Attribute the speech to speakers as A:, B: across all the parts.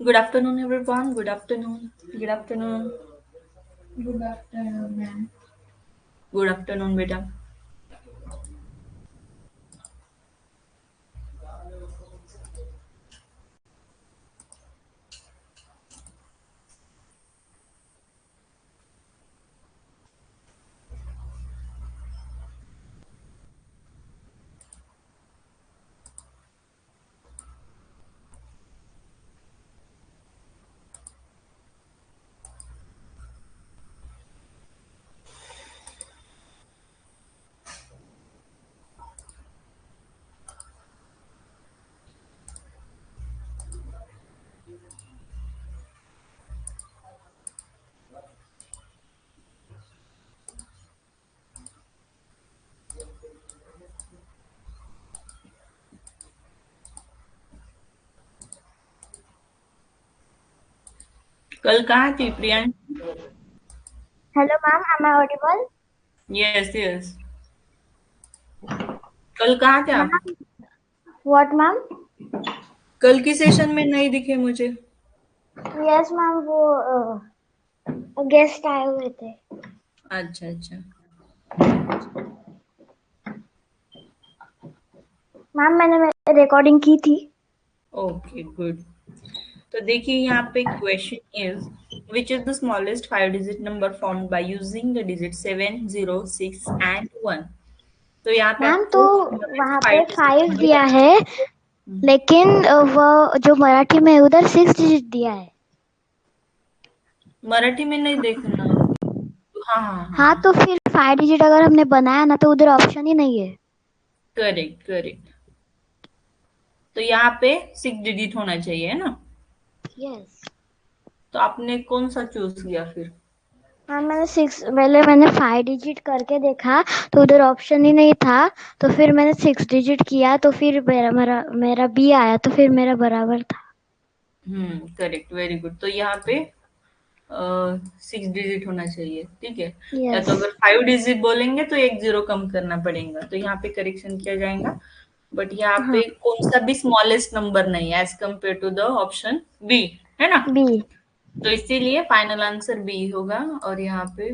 A: Good afternoon, everyone. Good afternoon. Good afternoon.
B: Good afternoon, ma'am.
A: Good afternoon, beta. कल कहाँ थी Priyansh?
C: Hello, ma'am. Am I audible?
A: Yes, yes. कल कहाँ थे आप?
C: Ma'am, what, ma'am?
A: कल की सेशन में नहीं दिखे मुझे.
C: Yes, ma'am. वो गेस्ट आए हुए थे.
A: अच्छा अच्छा.
C: मैम मैंने रिकॉर्डिंग की थी.
A: Okay good. तो देखिए यहाँ पे question is which is the smallest 5 digit number formed by using the digit 7, 0, 6 and 1. तो यहाँ पे
C: मैम तो
A: आपको स्मॉलेस्ट
C: वहाँ पे
A: 5 डिजिट
C: 5
A: नंबर
C: दिया
A: बताना
C: है,
A: है.
C: लेकिन वो जो मराठी में है उधर 6 डिजिट दिया है.
A: मराठी में नहीं देखना. हाँ हाँ हाँ
C: हाँ,
A: हाँ.
C: तो फिर 5 डिजिट अगर हमने बनाया ना तो उधर ऑप्शन ही नहीं है.
A: Correct correct. तो यहाँ पे 6 डिजिट होना चाहिए है ना.
C: यस.
A: तो आपने कौन सा चूज किया फिर?
C: हाँ, मैंने 5 डिजिट करके देखा तो उधर ऑप्शन ही नहीं था. तो फिर मैंने 6 डिजिट किया तो फिर मेरा बी आया तो फिर मेरा बराबर था.
A: Correct very good. तो यहाँ पे 6 डिजिट होना चाहिए. ठीक है. या
C: यस.
A: तो अगर 5 डिजिट बोलेंगे तो एक जीरो कम करना पड़ेगा. तो यहाँ पे करेक्शन किया जाएगा. बट यहाँ
C: हाँ.
A: पे कौन सा भी स्मॉलेस्ट नंबर नहीं है as compare to the option B. है ना.
C: बी.
A: तो इसीलिए फाइनल आंसर बी होगा. और यहाँ पे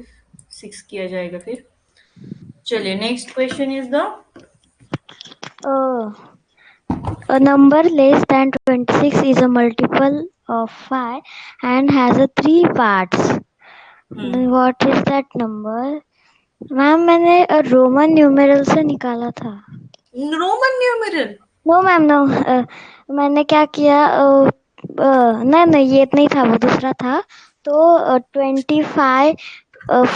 A: 6 किया जाएगा फिर. चलिए next question is the
C: A number less than 26 is a multiple of 5 and has a 3 parts. What is that number? Ma'am मैंने रोमन न्यूमेरल से निकाला था.
A: Roman numeral.
C: No ma'am no. मैंने क्या किया, नहीं ये नहीं था, वो दूसरा था. तो 25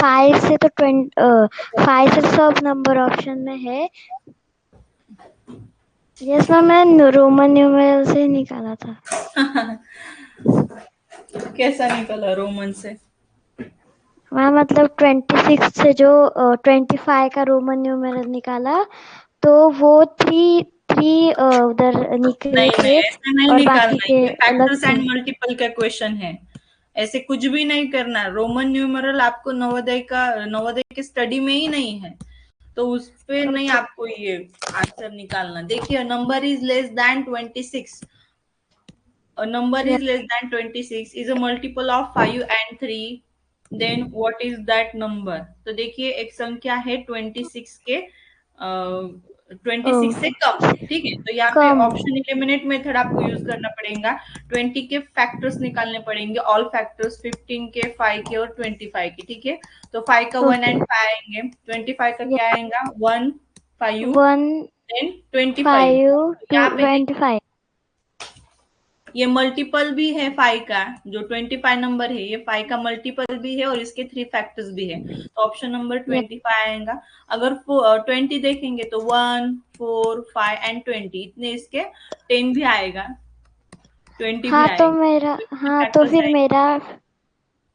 C: 5 से तो 5 से सब नंबर ऑप्शन में है. यस मैम, मैं रोमन न्यूमेरल से निकाला था.
A: कैसा निकला रोमन से?
C: मैम मतलब 26 से जो 25 का रोमन न्यूमेरल निकाला तो वो 3 उधर निकले
A: नहीं नहीं
C: थे
A: ऐसे नहीं
C: और बाकी
A: निकालना.
C: के
A: ये
C: अलग
A: फैक्टर्स
C: थे.
A: एंड मल्टीपल का क्वेश्चन है. ऐसे कुछ भी नहीं करना. रोमन न्यूमरल आपको नवोदय के स्टडी में ही नहीं है. तो उस पे नहीं
C: ओके.
A: आपको ये आंसर निकालना. देखिए number is less than 26. A number is less than 26 is a multiple of 5 and 3. Then what is that number? तो देखिए एक संख्या है 26 के 26 से कम. ठीक है. तो यहाँ पे
C: कम.
A: ऑप्शन एलिमिनेट मेथड आपको यूज करना पड़ेगा. 20 के फैक्टर्स निकालने पड़ेंगे. ऑल फैक्टर्स 15 के, 5 के और 25 के. ठीक है. तो 5 का 1
C: ओके.
A: एंड 5 आएंगे. 25 का क्या आएगा? 1, 5
C: 1
A: देन 25.
C: 5
A: तो
C: टू
A: यहाँ पे
C: 25.
A: ये मल्टीपल भी है 5 का. जो 25 नंबर है ये 5 का मल्टीपल भी है और इसके 3 फैक्टर्स भी है. तो ऑप्शन नंबर 25 आएगा. अगर 20 देखेंगे तो 1, 4, 5 एंड 20 इतने इसके 10 भी आएगा. 20 भी
C: हाँ तो
A: आएगा.
C: मेरा
A: तो इतने
C: हाँ तो
A: फैक्टर्स
C: फिर
A: आएंगे.
C: मेरा.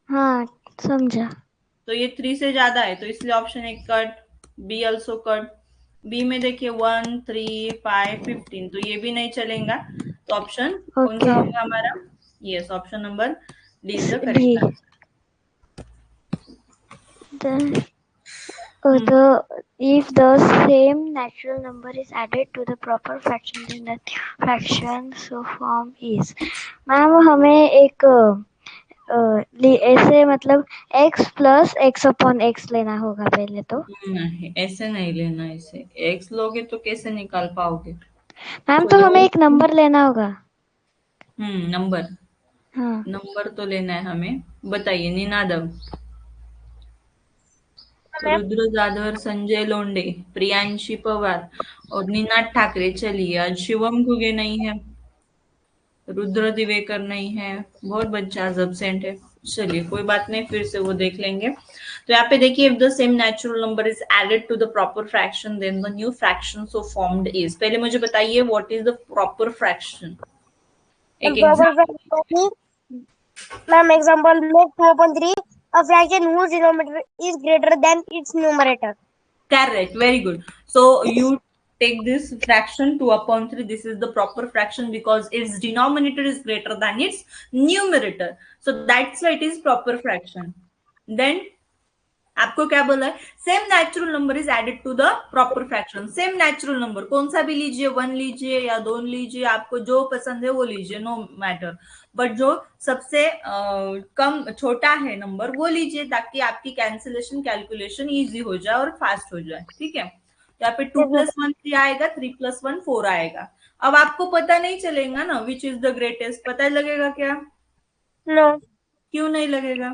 C: हाँ, समझा.
A: तो ये 3 से ज्यादा है तो इसलिए option A cut. B also cut. B में देखिए 1, 3, 5, 15 तो ये भी नहीं चलेगा. तो ऑप्शन कौन सा
C: ओके.
A: होगा हमारा? Yes option number D is the
C: D.
A: Correct answer.
C: The
A: hmm.
C: The if the same natural number is added to the proper fraction, then the fraction so form is. Ma'am हमें एक ऐसे मतलब x plus x upon x लेना होगा पहले तो।
A: नहीं, ऐसे नहीं लेना, इसे x लोगे तो कैसे निकाल पाओगे?
C: मैम तो हमें एक नंबर लेना होगा।
A: नंबर,
C: हाँ
A: नंबर तो लेना है हमें। बताइए। निनादव, रुद्र जाधवर, संजय लोंडे, प्रियांशी पवार और निनाद ठाकरे। चलिए, आज शिवम घुगे नहीं है, रुद्र दिवेकर नहीं है, बहुत बच्चे आज एब्सेंट है। चलिए कोई बात नहीं, फिर से वो देख लेंगे। तो यहाँ पे देखिए, if the same natural number is added to the proper fraction, then the new fraction so formed is. पहले मुझे बताइए what is the proper fraction. एक एग्जाम्पल।
D: मैम एग्जांपल में 2/3 a fraction whose denominator is greater than its numerator.
A: Correct, very good. So you take this fraction 2/3. This is the proper fraction because its denominator is greater than its numerator. So that's why it is proper fraction. Then आपको क्या बोला है? Same natural number is added to the proper fraction. Same natural number कौन सा भी लीजिए, 1 लीजिए या 2 लीजिए, आपको जो पसंद है वो लीजिए, नो मैटर। बट जो सबसे कम छोटा है नंबर वो लीजिए, ताकि आपकी कैंसिलेशन कैलकुलेशन इजी हो जाए और फास्ट हो जाए। ठीक है, तो यहाँ पे 2 + 1 3 आएगा, 3 + 1 4 आएगा। अब आपको पता नहीं चलेगा ना विच इज द ग्रेटेस्ट, पता लगेगा क्या?
D: नो।
A: क्यों नहीं लगेगा?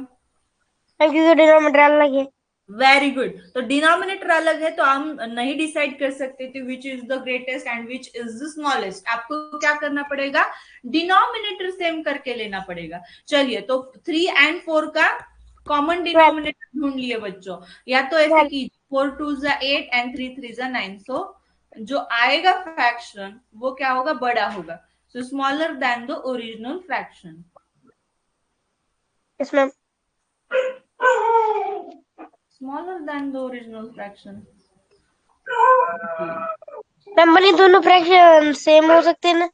D: क्योंकि डिनोमिनेटर अलग है।
A: Very good. तो डिनोमिनेटर अलग है तो हम नहीं डिसाइड कर सकते थे which is the greatest and which is the smallest. आपको क्या करना पड़ेगा? डिनोमिनेटर सेम करके लेना पड़ेगा। चलिए, तो 3 और 4 का कॉमन डिनोमिनेटर ढूंढ लिए बच्चों। या तो ऐसे कीजिए, 4 × 2 = 8 and 3 × 3 = 9। सो जो आएगा फ्रैक्शन वो क्या होगा? बड़ा होगा। So smaller than the original fraction.
D: Yes ma'am.
A: Smaller than the original fraction.
D: Ma'am बनी दोनों फ्रैक्शन सेम हो सकते हैं ना?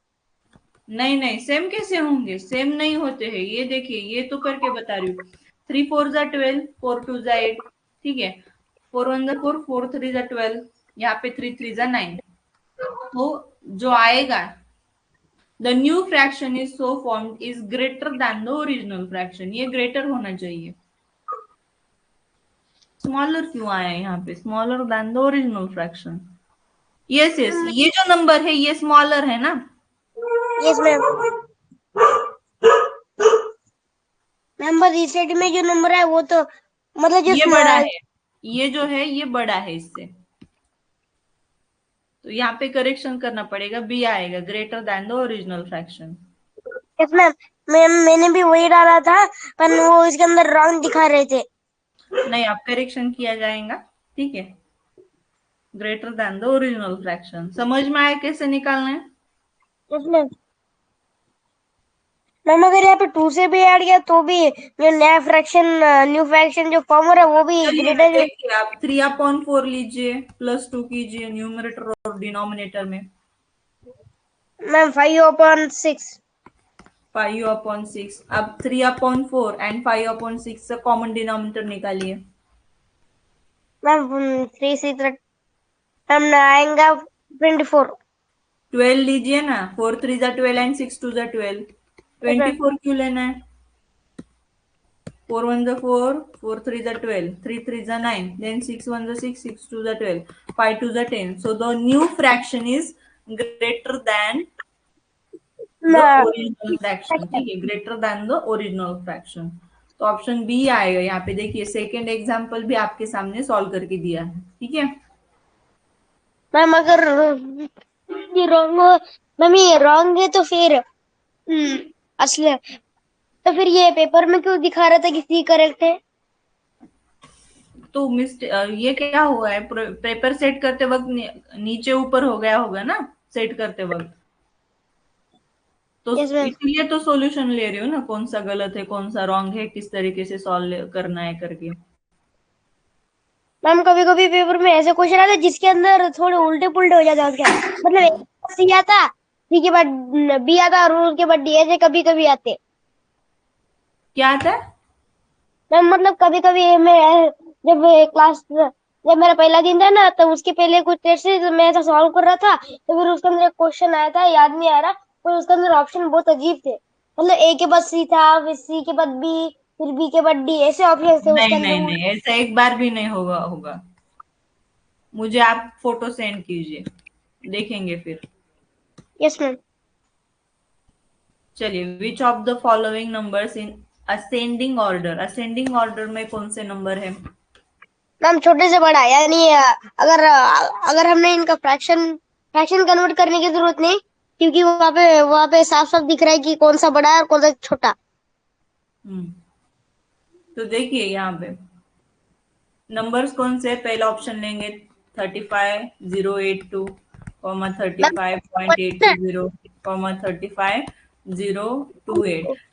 A: नहीं नहीं, सेम कैसे होंगे? सेम नहीं होते हैं। ये देखिए, ये तो करके बता रही हूँ। 3 × 4 = 12, 4 × 2 = 8। ठीक है, 4 × 1 = 4, 4 × 3 = 12, यहाँ पे 3 × 3 = 9। तो जो आएगा, the new fraction is so formed is greater than the original fraction. ये ग्रेटर होना चाहिए। स्मॉलर क्यों आया यहाँ पे? Smaller than the original fraction. Yes yes, ये जो नंबर है ये स्मॉलर है ना?
D: Yes ma'am. मैम बस इस साइड में जो नंबर है वो तो मतलब जो
A: ये बड़ा है, ये जो है ये बड़ा है इससे। तो यहाँ पे करेक्शन करना पड़ेगा, बी आएगा, greater than the original fraction.
D: Yes ma'am. Ma'am मैंने भी वही डाला था, पर वो इसके अंदर रॉन्ग दिखा रहे थे।
A: नहीं, आप करेक्शन किया जाएगा। ठीक है, greater than the original fraction. समझ में आया कैसे निकालना है?
D: Yes ma'am. मैम अगर यहाँ पे 2 से भी ऐड किया तो भी जो नया फ्रैक्शन न्यू फ्रैक्शन जो फॉर्म हो रहा है वो भी ग्रेटर।
A: देखिए, आप 3/4 लीजिए, +2 कीजिए न्यूमरेटर और डिनोमिनेटर में।
D: मैम 5/6।
A: 5/6। अब 3/4 एंड 5/6 से कॉमन डिनोमिनेटर निकालिए।
D: मैम 3 से मैम आएगा 24।
A: 12 लीजिए ना, 4 × 3 = 12 एंड 6 × 2 = 12। 24 क्यों लेना है? 4 × 1 = 4, 4 × 3 = 12, 3 × 3 = 9, then 6 × 1 = 6, 6 × 2 = 12, 5 × 2 = 10. So the new fraction is greater than the original fraction. ठीक है, greater than the original fraction. तो ऑप्शन बी आएगा। यहाँ पे देखिए, सेकेंड एग्जाम्पल भी आपके सामने सॉल्व करके दिया है। ठीक है
D: मैम अगर ये रॉन्ग हो, मैम ये रॉन्ग है तो फिर असली तो फिर ये पेपर में क्यों दिखा रहा था कि सी करेक्ट है?
A: तो ये क्या हुआ है? पेपर सेट करते वक्त नीचे ऊपर हो गया होगा ना, सेट करते वक्त। तो
D: Yes, ma'am.
A: इसीलिए तो सॉल्यूशन ले रही हूँ ना, कौन सा गलत है कौन सा रॉन्ग है, किस तरीके से सॉल्व करना है करके।
D: मैम कभी कभी पेपर में ऐसे क्वेश्चन आते हैं जिसके अंदर थोड़े उल्टे पुल्टे हो जाते हैं उसके, मतलब सी आता, सी के बाद बी आता और उसके बाद डी, ऐसे कभी कभी आते।
A: क्या आता है?
D: मैम मतलब कभी कभी मैं जब क्लास जब मेरा पहला दिन था ना, तो उसके पहले कुछ टेस्ट मैं ऐसा सॉल्व कर रहा था, तो फिर उसके अंदर एक क्वेश्चन आया था, याद नहीं आ रहा, पर उसके अंदर ऑप्शन बहुत अजीब थे। मतलब ए के बाद सी था, फिर सी के बाद बी, फिर बी के बाद डी, ऐसे ऑप्शन थे उसके
A: नहीं
D: अंदर।
A: नहीं नहीं, ऐसा एक बार भी नहीं होगा। मुझे आप फोटो सेंड कीजिए, देखेंगे फिर।
D: Yes ma'am.
A: चलिए, which of the following numbers in ascending order, ascending order में कौन से नंबर है?
D: मैम छोटे से बड़ा, यानी अगर अगर हमने इनका फ्रैक्शन फ्रैक्शन कन्वर्ट करने की जरूरत नहीं, क्योंकि वहाँ पे साफ साफ दिख रहा है कि कौन सा बड़ा है और कौन सा छोटा।
A: तो देखिए यहाँ पे नंबर्स कौन से, पहला ऑप्शन लेंगे 35082, 35820, 35028। तो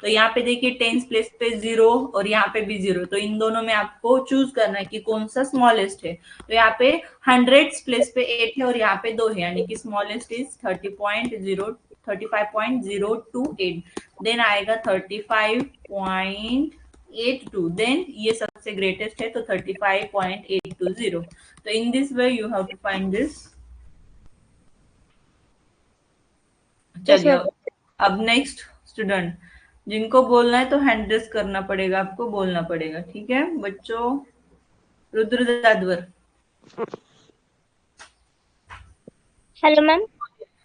A: यहाँ पे देखिए टेंस प्लेस पे 0 और यहाँ पे भी 0, तो इन दोनों में आपको चूज करना है कि कौन सा स्मॉलेस्ट है। तो यहाँ पे 100 प्लेस पे 8 है और यहाँ पे 2 है, यानी कि स्मॉलेस्ट इज 35.028। देन आएगा 35.82, देन ये सबसे ग्रेटेस्ट है तो 35.820। तो in this way you have to find this.
D: Yes
A: चलिए,
D: मैम।
A: अब नेक्स्ट स्टूडेंट, जिनको बोलना है तो हैंड रेस करना पड़ेगा, आपको बोलना पड़ेगा, ठीक है बच्चों? Rudra Jadhavar.
D: Hello ma'am.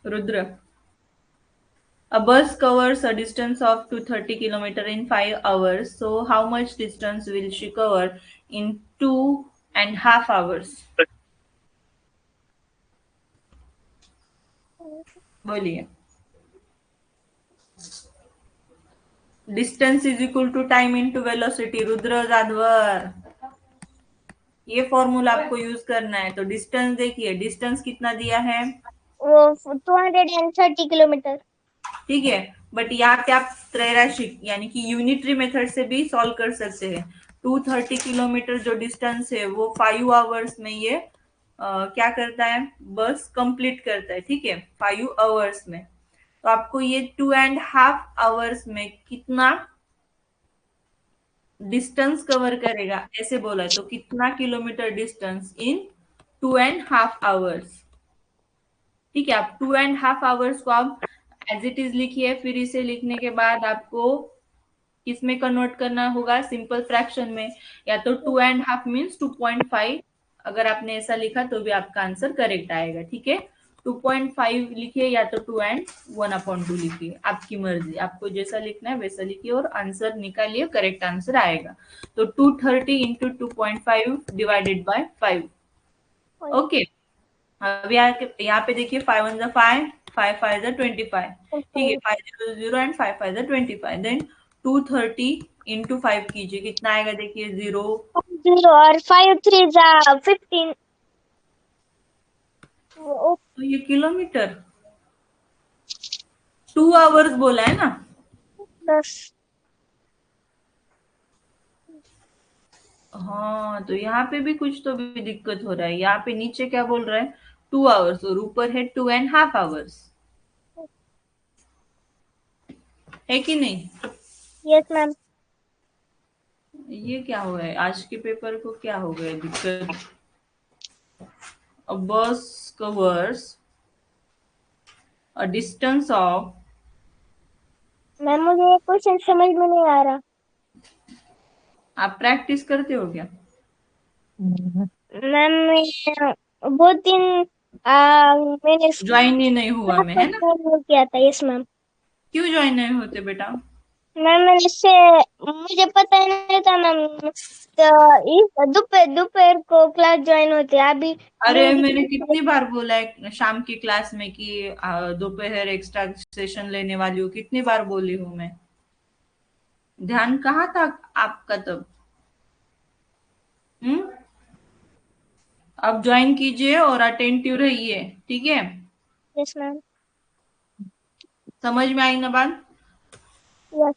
A: Rudra, a bus covers a distance of 230 kilometer in 5 hours, so how much distance will she cover in 2.5 hours? बोलिए। Distance is equal to time into velocity. Rudra Jadhavar, ये फॉर्मूला आपको यूज करना है। तो डिस्टेंस देखिए, डिस्टेंस कितना दिया है?
D: वो 230 किलोमीटर।
A: ठीक है, बट यहाँ पे आप त्रैराशिक यानी कि यूनिटरी मेथड से भी सॉल्व कर सकते हैं। 230 किलोमीटर जो डिस्टेंस है वो 5 आवर्स में ये क्या करता है, बस कंप्लीट करता है, ठीक है, 5 आवर्स में। तो आपको ये 2.5 आवर्स में कितना डिस्टेंस कवर करेगा ऐसे बोला है, तो कितना किलोमीटर डिस्टेंस इन 2.5 आवर्स। ठीक है, आप 2.5 आवर्स को आप एज इट इज लिखिए, फिर इसे लिखने के बाद आपको किसमें कन्वर्ट करना होगा, सिंपल फ्रैक्शन में। या तो 2.5 मीन्स 2.5, अगर आपने ऐसा लिखा तो भी आपका आंसर करेक्ट आएगा, ठीक है। 2.5 लिखिए या तो 2 एंड 1/2 लिखिए, आपकी मर्जी, आपको जैसा लिखना है वैसा लिखिए और आंसर निकालिए, करेक्ट आंसर आएगा। तो 230 इंटू 2.5 डिवाइडेड बाय 5। ओके, अब यहाँ पे देखिए 5 1 जा 5, 5 5 जा 25, ठीक है, 5 0 0 एंड 5 5 जा 25। देन 230 इंटू 5 कीजिए, कितना आएगा देखिए 0।
D: 0 और 5 3 जा 15।
A: तो ये किलोमीटर 2 आवर्स बोला है ना।
D: 10।
A: हाँ, तो यहाँ पे भी कुछ तो भी दिक्कत हो रहा है। यहाँ पे नीचे क्या बोल रहा है, 2 आवर्स, और ऊपर है 2.5 आवर्स, है कि नहीं?
D: Yes ma'am.
A: ये क्या हुआ है, आज के पेपर को क्या हो गया दिक्कत? A bus covers a distance of,
D: ma'am मुझे क्वेश्चन समझ में नहीं आ रहा।
A: आप प्रैक्टिस करते हो क्या?
D: मैम बहुत दिन मैंने
A: ज्वाइन ही नहीं हुआ मैं, है ना?
D: किया था। Yes ma'am.
A: क्यों ज्वाइन नहीं होते बेटा?
D: मैम मैंने इससे मुझे पता ही नहीं था मैम, तो इस दोपहर दोपहर को क्लास ज्वाइन होती है अभी।
A: अरे मैंने कितनी बार बोला है शाम की क्लास में कि दोपहर एक्स्ट्रा सेशन लेने वाली हूँ, कितनी बार बोली हूँ मैं? ध्यान कहाँ था आपका तब? अब ज्वाइन कीजिए और अटेंटिव रहिए, ठीक है?
D: Yes ma'am.
A: समझ में आई ना बात?
D: यस।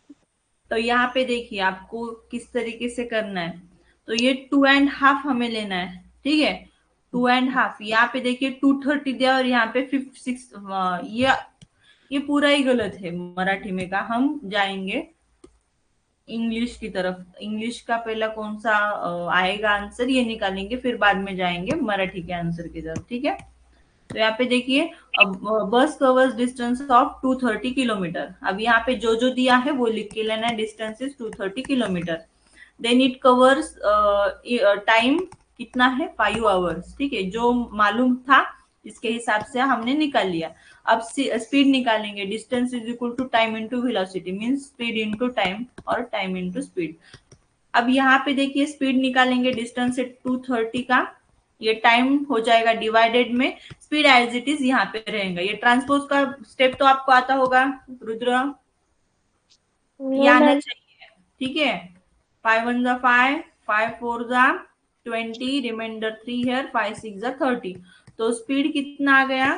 A: तो यहाँ पे देखिए आपको किस तरीके से करना है। तो ये 2.5 हमें लेना है, ठीक है, 2.5। यहाँ पे देखिए 230 दिया और यहाँ पे 56, ये पूरा ही गलत है मराठी में का। हम जाएंगे इंग्लिश की तरफ। इंग्लिश का पहला कौन सा आएगा आंसर ये निकालेंगे, फिर बाद में जाएंगे मराठी के आंसर की तरफ, ठीक है। तो यहाँ पे देखिए, अब बस कवर्स डिस्टेंस ऑफ 230 किलोमीटर। अब यहाँ पे जो जो दिया है वो लिख के लेना है, distance is 230 kilometre. Then it covers time कितना है, 5 आवर्स, ठीक है। जो मालूम था इसके हिसाब से हमने निकाल लिया। अब स्पीड निकालेंगे, distance is equal to time into velocity, means speed into time और टाइम इंटू स्पीड। अब यहाँ पे देखिए स्पीड निकालेंगे, डिस्टेंस है 230 का, ये टाइम हो जाएगा डिवाइडेड में स्पीड एज इट इज यहाँ पे रहेगा। ये ट्रांसपोज का स्टेप तो आपको आता होगा रुद्र, ये
D: नो
A: आना
D: मैम।
A: चाहिए, ठीक है। 5 1 जा 5, 5 4 जा 20, रिमाइंडर 3 हियर, 5 6 जा 30। तो स्पीड कितना आ गया,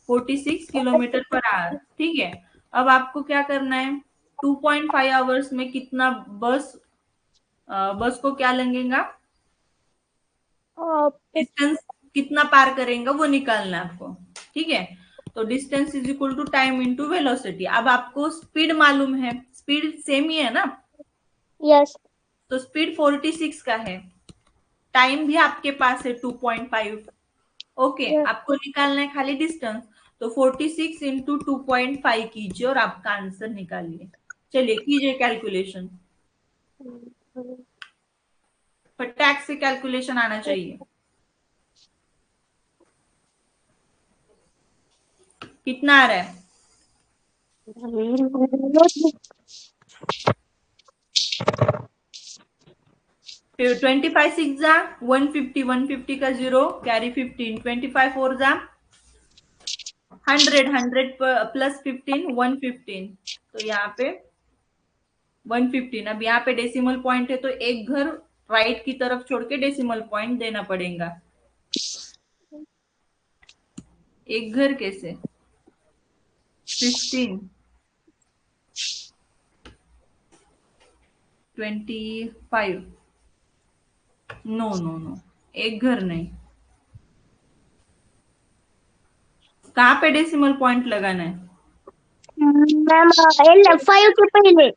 A: 46 किलोमीटर पर आवर, ठीक है। अब आपको क्या करना है, 2.5 आवर्स में कितना बस को क्या लगेगा, डिस्टेंस कितना पार करेंगे वो निकालना है आपको, ठीक है। तो distance is equal to time into velocity. अब आपको स्पीड मालूम है, स्पीड सेम ही है ना,
D: यस।
A: तो स्पीड 46 का है, टाइम भी आपके पास है 2.5, ओके। आपको निकालना है खाली डिस्टेंस, तो 46 इंटू 2.5 कीजिए और आपका आंसर निकालिए। चलिए कीजिए कैलकुलेशन, फटाक से कैलकुलेशन आना चाहिए। कितना आ रहा है, 25 6 जा 150, 150 का 0 कैरी 15, 25 4 जा 100, 100 प्लस 15 115, तो यहाँ पे 115। अब यहाँ पे डेसिमल पॉइंट है तो एक घर राइट की तरफ छोड़ के डेसिमल पॉइंट देना पड़ेगा। एक घर कैसे, 15 25, नो नो नो, एक घर नहीं। कहाँ पे डेसिमल पॉइंट लगाना है,
D: मैम 5 के पहले।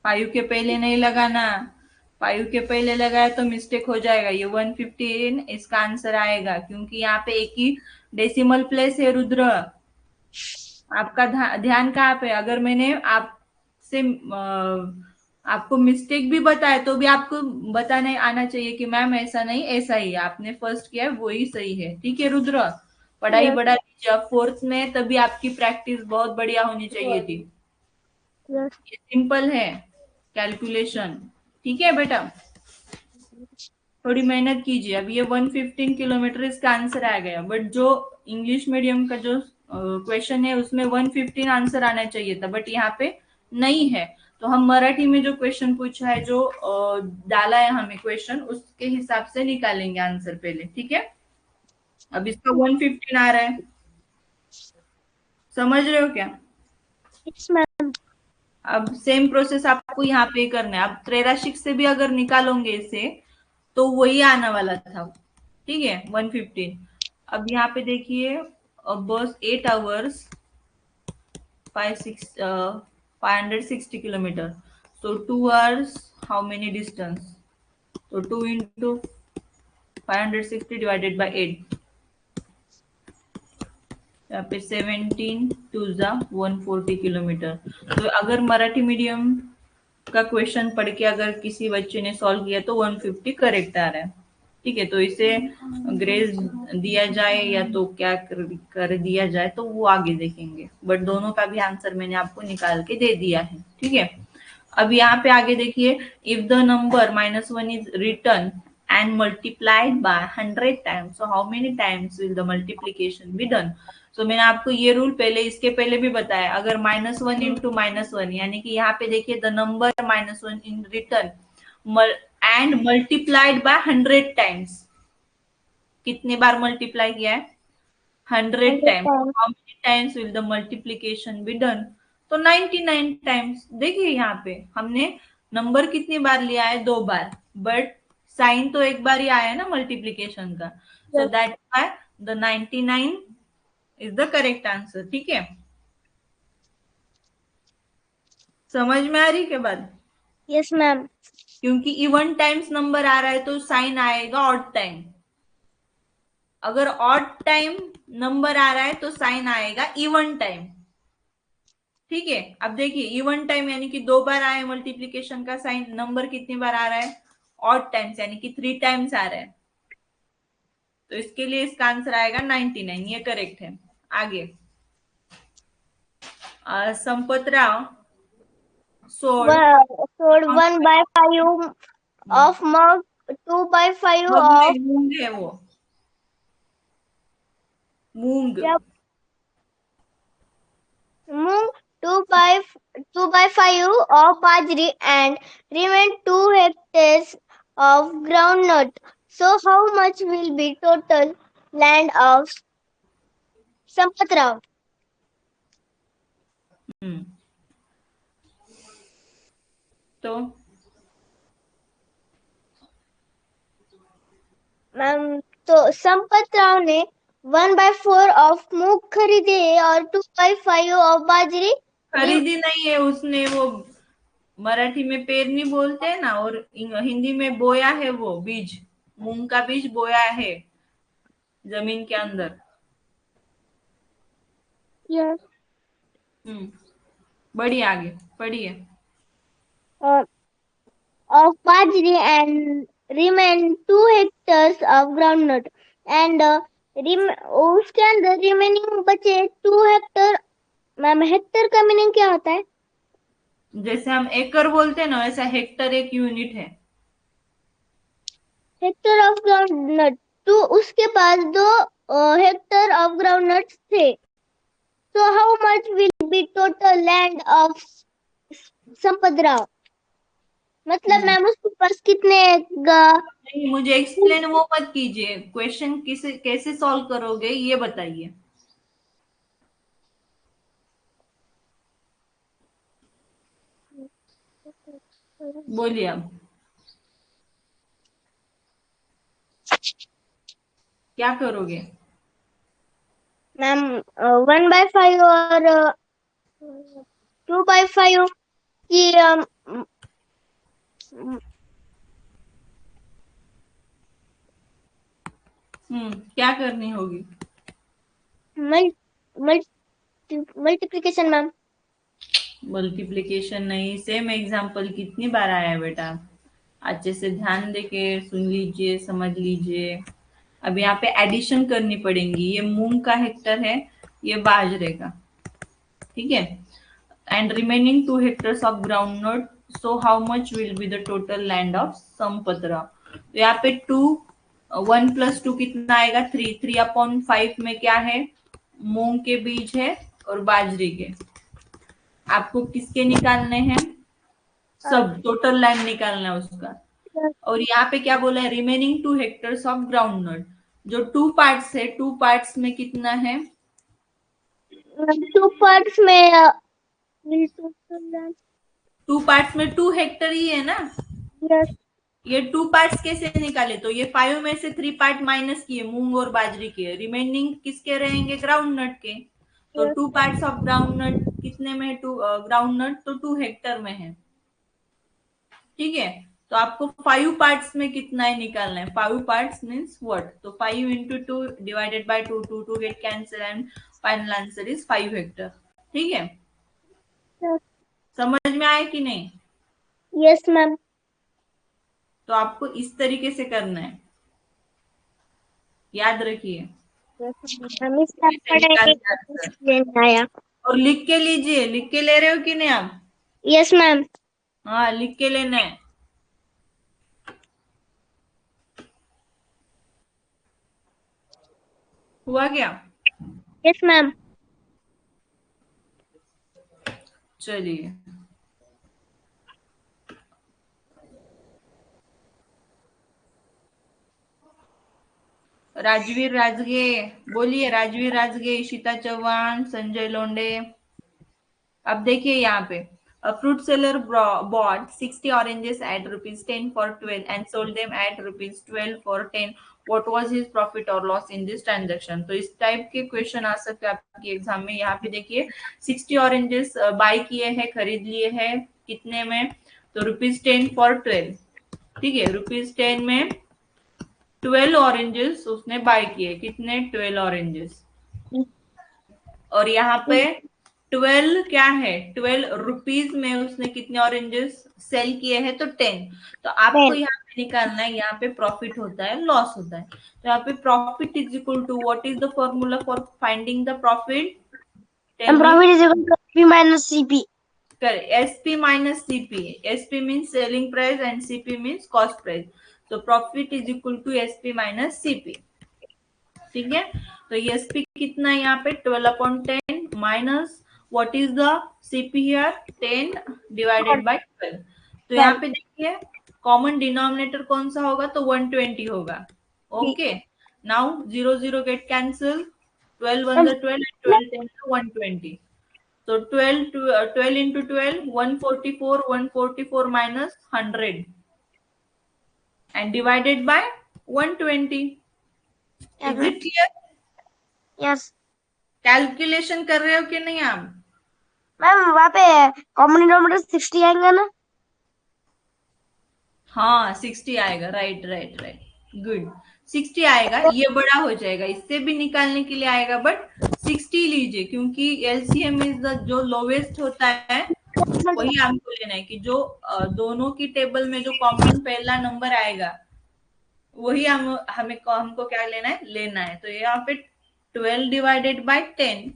A: 5 के पहले नहीं लगाना, 5 के पहले लगाया तो मिस्टेक हो जाएगा। ये 115 इसका आंसर आएगा, क्योंकि यहाँ पे एक ही डेसिमल प्लेस है रुद्र। आपका ध्यान कहाँ पे, अगर मैंने आपसे आपको मिस्टेक भी बताया तो भी आपको बताने आना चाहिए कि मैम ऐसा नहीं ऐसा ही है, आपने फर्स्ट किया है वही सही है, ठीक है रुद्र। पढ़ाई बढ़ा लीजिए, अब फोर्थ में तभी आपकी प्रैक्टिस बहुत बढ़िया होनी चाहिए थी। ये सिंपल है कैलकुलेशन, ठीक है बेटा, थोड़ी मेहनत कीजिए। अब ये 115 किलोमीटर इसका आंसर आ गया, बट जो इंग्लिश मीडियम का जो क्वेश्चन है उसमें 115 आंसर आना चाहिए था, बट यहाँ पे नहीं है। तो हम मराठी में जो क्वेश्चन पूछा है, जो डाला है हमें क्वेश्चन, उसके हिसाब से निकालेंगे आंसर पहले, ठीक है। अब इसका 115 आ रहा है, समझ रहे हो क्या।
D: Yes ma'am.
A: अब सेम प्रोसेस आपको यहाँ पे करना है। अब त्रैराशिक से भी अगर निकालोगे इसे तो वही आने वाला था, ठीक है 115। अब यहाँ पे देखिए, बस 8 hours 560 kilometre, so 2 hours how many distance, so 2 into 560 divided by 8, यहाँ पे 17 2 जा 140 किलोमीटर। तो अगर मराठी मीडियम का क्वेश्चन पढ़ के अगर किसी बच्चे ने सॉल्व किया तो 150 करेक्ट आ रहा है, ठीक है। तो इसे ग्रेस दिया जाए या तो क्या कर दिया जाए तो वो आगे देखेंगे, बट दोनों का भी आंसर मैंने आपको निकाल के दे दिया है, ठीक है। अब यहाँ पे आगे देखिए, if the number -1 is return and multiplied by 100 times, so how many times will the multiplication be done. So मैंने आपको ये रूल पहले इसके पहले भी बताया, अगर -1 इंटू -1, यानी कि यहाँ पे देखिए the number -1 in return and multiplied by 100 times, कितने बार मल्टीप्लाई किया है, 100 times. How many times will the multiplication be done, तो 99 टाइम्स। देखिए यहाँ पे हमने नंबर कितनी बार लिया है, 2 बार, बट साइन तो एक बार ही आया है ना मल्टीप्लीकेशन का, so that why the 99 is the correct answer, ठीक है। समझ में आ रही के बाद,
D: यस मैम।
A: क्योंकि इवन टाइम्स नंबर आ रहा है तो साइन आएगा ऑड टाइम। अगर ऑड टाइम नंबर आ रहा है तो साइन आएगा इवन टाइम। ठीक है, अब देखिए इवन टाइम यानी कि 2 बार आए मल्टीप्लीकेशन का साइन, नंबर कितनी बार आ रहा है? ऑड टाइम्स यानी कि 3 टाइम्स आ रहा है। तो इसके लिए इसका आंसर आएगा 99, ये करेक्ट है। आगे Sampat Rao sold
D: sold 1/5 of mug, 2/5
A: mug
D: of
A: में मूंग है वो, मूंग।
D: मूंग, 2/5 of bajri, and remain 2 hectares of groundnut. So how much will be total land of Sampath Rao?
A: हम्म, तो
D: मैम, तो संपत राव ने 1/4 ऑफ मूंग खरीदे और 2/5 ऑफ बाजरी।
A: खरीदी नहीं है उसने, वो मराठी में पेरनी बोलते हैं ना, और हिंदी में बोया है वो बीज, मूंग का बीज बोया है जमीन के अंदर।
D: यस।
A: बढ़िए, आगे पढ़िए।
D: Of bajri and remain 2 hectares of groundnut, and उसके अंदर रिमेनिंग बचे 2 हेक्टर। मैम, हेक्टर का मीनिंग क्या होता है?
A: जैसे हम एकड़ बोलते हैं ना, वैसा हेक्टर एक यूनिट है।
D: Hectare of groundnut. तो उसके पास 2 हेक्टर ऑफ ग्राउंडनट्स थे। So how much will be total land of Sampat Rao? मतलब मैम उसके पास कितने
A: नहीं, मुझे एक्सप्लेन वो मत कीजिए, क्वेश्चन किसे कैसे सॉल्व करोगे ये बताइए। बोलिए अब, क्या करोगे?
D: मैम 1/5 और 2/5 की
A: क्या करनी होगी?
D: Multiplication ma'am.
A: मल्टीप्लीकेशन नहीं, सेम एग्जाम्पल कितनी बार आया है बेटा, अच्छे से ध्यान देके सुन लीजिए, समझ लीजिए। अब यहाँ पे एडिशन करनी पड़ेगी, ये मूंग का हेक्टर है, ये बाजरे का, ठीक है। And remaining 2 hectares of groundnut, so how much will be the total land of Sampatra. तो यहाँ पे 2, 1 + 2 कितना आएगा? 3, 3/5 में क्या है? मूंग के बीज है और बाजरे के। आपको किसके निकालने हैं? सब टोटल लैंड निकालना है उसका। और यहाँ पे क्या बोला है? Remaining 2 hectares of groundnut. जो 2 पार्ट्स है, 2 पार्ट्स में कितना है?
D: 2 पार्ट्स में
A: 2 पार्ट्स में 2 हेक्टर ही है ना।
D: यस।
A: ये 2 पार्ट्स कैसे निकाले? तो ये 5 में से 3 पार्ट माइनस किए, मूंग और बाजरी के, रिमेनिंग किसके रहेंगे? ग्राउंडनट के। तो 2 पार्ट्स ऑफ ग्राउंडनट कितने में है? 2 ग्राउंडनट तो 2 हेक्टर में है, ठीक है। तो आपको 5 पार्ट्स में कितना है निकालना है। 5 पार्ट्स मीन्स व्हाट? तो 5 into 2 divided by 2, 2 get cancel and final answer is 5 Hector, ठीक है। समझ में आया कि नहीं?
D: Yes ma'am.
A: तो आपको इस तरीके से करना है, याद रखिए।
D: हम इस तरह
A: ऐसे
D: पढ़ेंगे
A: निकालते हैं आंसर।
D: आया।
A: और लिख के लीजिए, लिख के ले रहे हो कि नहीं आप?
D: Yes ma'am.
A: हाँ, लिख के लेना है। हुआ क्या?
D: Yes ma'am.
A: चलिए, राजवीर राजगे, बोलिए। राजवीर राजगे, ईशिता चौहान, संजय लोंडे। अब देखिए यहाँ पे, a fruit seller bought 60 oranges at ₹10 for 12 and sold them at ₹12 for 10. What was his profit or loss in this transaction? तो इस टाइप के क्वेश्चन आ सकते हैं आपके एग्जाम में। यहाँ पे देखिए 60 ऑरेंजेस बाय किए हैं, खरीद लिए हैं, कितने में? तो ₹10 फॉर 12, ठीक है। ₹10 में 12 ऑरेंजेस उसने बाय किए, कितने? 12 ऑरेंजेस। और यहाँ पे 12 क्या है? 12 रुपीज में उसने कितने ऑरेंजेस सेल किए हैं? तो 10। तो आपको
D: 10।
A: यहाँ पे निकालना है, यहाँ पे प्रॉफिट होता है, लॉस होता है। तो यहाँ पे profit is equal to, what is the formula for finding the profit? Tell
D: And
A: me.
D: profit is equal to P minus CP.
A: Correct. SP minus CP. SP means selling price and CP means cost price. So profit is equal to SP minus CP. ठीक है। तो SP कितना है यहाँ पे? 12/10 minus what is the CP here? 10 divided by 12। तो यहाँ पे देखिए कॉमन डिनोमिनेटर कौन सा होगा? तो 120 होगा। Okay, now 0 0 get cancel, 12 1 the 12 and 12 10 the 120। So 12 into 12, 144, 144 minus 100 and divided by 120.
D: Yes,
A: Is
D: ma'am.
A: it clear?
D: Yes.
A: Calculation कर रहे हो कि नहीं आप?
D: मैम वहाँ पे कॉमन डिनोमिनेटर 60 आएगा ना?
A: हाँ 60 आएगा, राइट राइट राइट, गुड। 60 आएगा, ये बड़ा हो जाएगा, इससे भी निकालने के लिए आएगा, बट 60 लीजिए क्योंकि एलसीएम इज द जो लोवेस्ट होता है वही हमको लेना है, कि जो दोनों की टेबल में जो कॉमन पहला नंबर आएगा वही हमको क्या लेना है। तो यहाँ पे 12 divided by 10,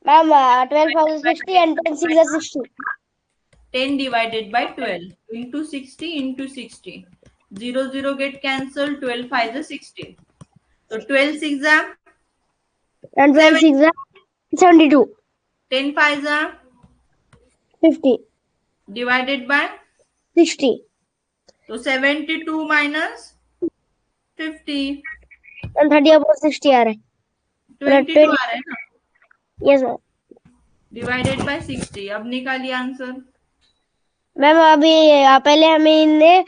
D: ma'am 12 5 60 and 10 6 is 60.
A: 10 divided by 12 into 60 into 60, 0 0 get cancelled, 12 5 is 60, so 12 6 are
D: And 12 6 is 72.
A: 10 5 are
D: 50.
A: divided by,
D: 60.
A: तो 72 minus 50,
D: And 30 upon 60 आ रहा है.
A: 22 आ रहा है ना,
D: Yes sir.
A: Divided by 60। अब निकालिए आंसर।
D: मैम अभी पहले हमें इन्हें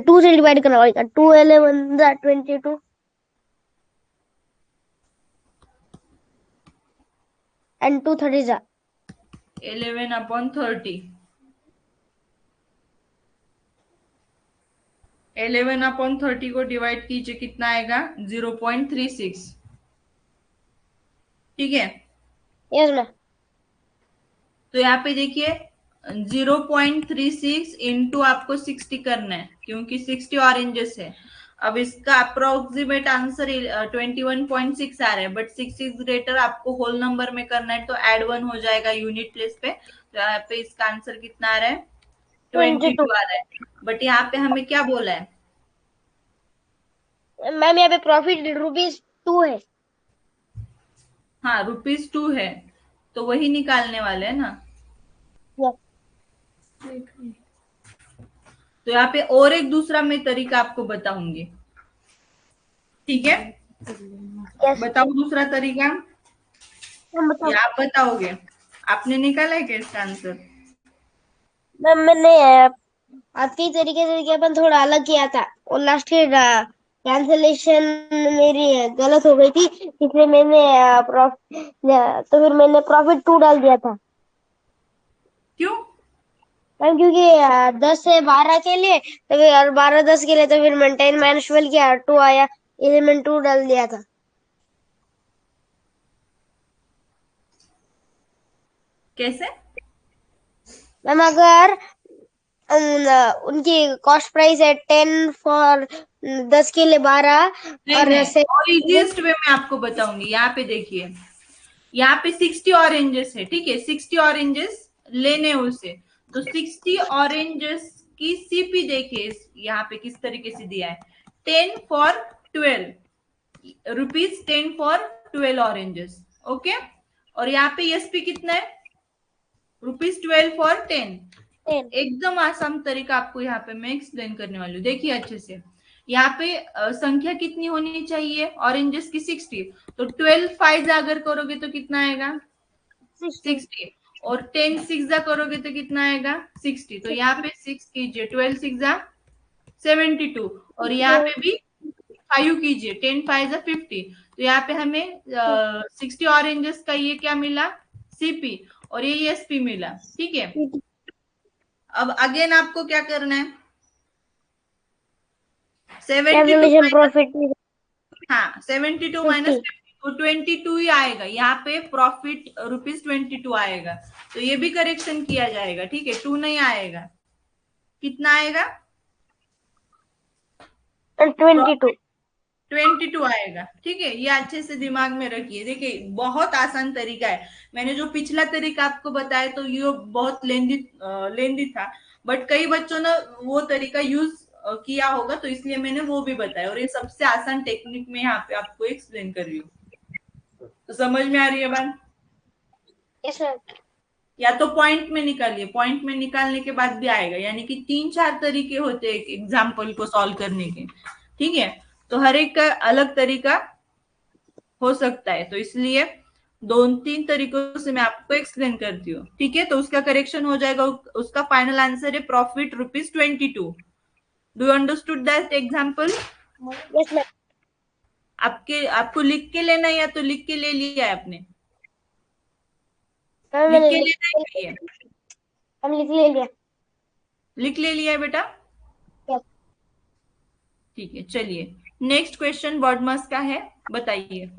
D: 2 से डिवाइड करना पड़ेगा. 2 11 22 and 2 30 जा.
A: 11/30, 11/30 को डिवाइड कीजिए, कितना आएगा? 0.36, ठीक है।
D: Yes ma'am.
A: तो यहाँ पे देखिए 0.36 इंटू आपको 60 करना है क्योंकि 60 ऑरेंजेस है। अब इसका अप्रोक्सीमेट आंसर 21.6 आ रहा है, बट 6 इज ग्रेटर, आपको होल नंबर में करना है तो ऐड 1 हो जाएगा यूनिट प्लेस पे। तो यहाँ पे इसका आंसर कितना आ रहा है? 22 आ रहा है। बट यहाँ पे हमें क्या बोला है?
D: मैम यहाँ पे प्रॉफिट ₹2 है.
A: हाँ ₹2 है, तो वही निकालने वाले हैं ना। तो यहाँ पे और एक दूसरा मैं तरीका आपको बताऊंगी, ठीक है। बताओ दूसरा तरीका, या आप बताओगे? आपने निकाला है क्या इसका आंसर?
D: मैम मैंने आपके तरीके से अपन थोड़ा अलग किया था और लास्ट के कैंसलेशन मेरी गलत हो गई थी, इसलिए मैंने तो फिर मैंने प्रॉफिट 2 डाल दिया था।
A: क्यों?
D: मैम क्योंकि 10 से 12 के लिए तो फिर और 12 10 के लिए तो फिर मैंने 10 माइनस 12 किया, 2 आया, इसलिए मैंने 2 डाल दिया था।
A: कैसे?
D: मैम अगर उनकी कॉस्ट प्राइस है 10 फॉर 10 के लिए 12 और
A: इजीएस्ट वे में आपको बताऊंगी। यहाँ पे देखिए, यहाँ पे 60 ऑरेंजेस है, ठीक है। 60 ऑरेंजेस लेने उसे, तो 60 ऑरेंजेस की सीपी देखिए यहाँ पे किस तरीके से दिया है, 10 for 12 rupees, 10 for 12 oranges, okay. और यहाँ पे एसपी कितना है? ₹12 फॉर 10। एकदम आसान तरीका आपको यहाँ पे मैं एक्सप्लेन करने वाली हूँ, देखिए अच्छे से। यहाँ पे संख्या कितनी होनी चाहिए ऑरेंजेस की? 60, तो 12 5 अगर करोगे तो कितना आएगा? 60, और 10 6 करोगे तो कितना आएगा? 60। तो यहाँ पे 6 कीजिए, 12 6 72, और यहाँ पे भी 5 कीजिए, 10 5 50। तो यहाँ पे हमें 60 ऑरेंजेस का ये क्या मिला? सीपी, और ये एसपी मिला, ठीक है। अब अगेन आपको क्या करना है, 72
D: कैलकुलेशन
A: माइनस,
D: प्रॉफिट
A: हाँ 72 माइनस
D: 50।
A: 52, 22 ही आएगा यहाँ पे, प्रॉफिट ₹22 आएगा। तो ये भी करेक्शन किया जाएगा, ठीक है, 2 नहीं आएगा। कितना आएगा?
D: 22।
A: 22 आएगा, ठीक है। ये अच्छे से दिमाग में रखिए। देखिए बहुत आसान तरीका है। मैंने जो पिछला तरीका आपको बताया तो ये बहुत लेंदी था, बट कई बच्चों ने वो तरीका यूज किया होगा, तो इसलिए मैंने वो भी बताया। और ये सबसे आसान टेक्निक में यहाँ पे आपको एक्सप्लेन कर रही हूँ। तो समझ में आ रही है बात?
D: Yes ma'am.
A: या तो पॉइंट में निकालिए, पॉइंट में निकालने के बाद भी आएगा। यानी कि 3-4 तरीके होते हैं एग्जाम्पल को सॉल्व करने के, ठीक है। तो हर एक का अलग तरीका हो सकता है, तो इसलिए 2-3 तरीकों से मैं आपको एक्सप्लेन करती हूँ, ठीक है। तो उसका करेक्शन हो जाएगा। उसका फाइनल आंसर है profit ₹22। Do you understood that example?
D: Yes ma'am.
A: आपको लिख के लेना है, या तो लिख के ले लिया है आपने?
D: मैम
A: लिख
D: मैंने
A: के लेना है क्या ये?
D: हम लिख ले लिया।
A: लिख ले लिया है बेटा?
D: Yes.
A: ठीक है, चलिए नेक्स्ट क्वेश्चन बॉडमास का है, बताइए।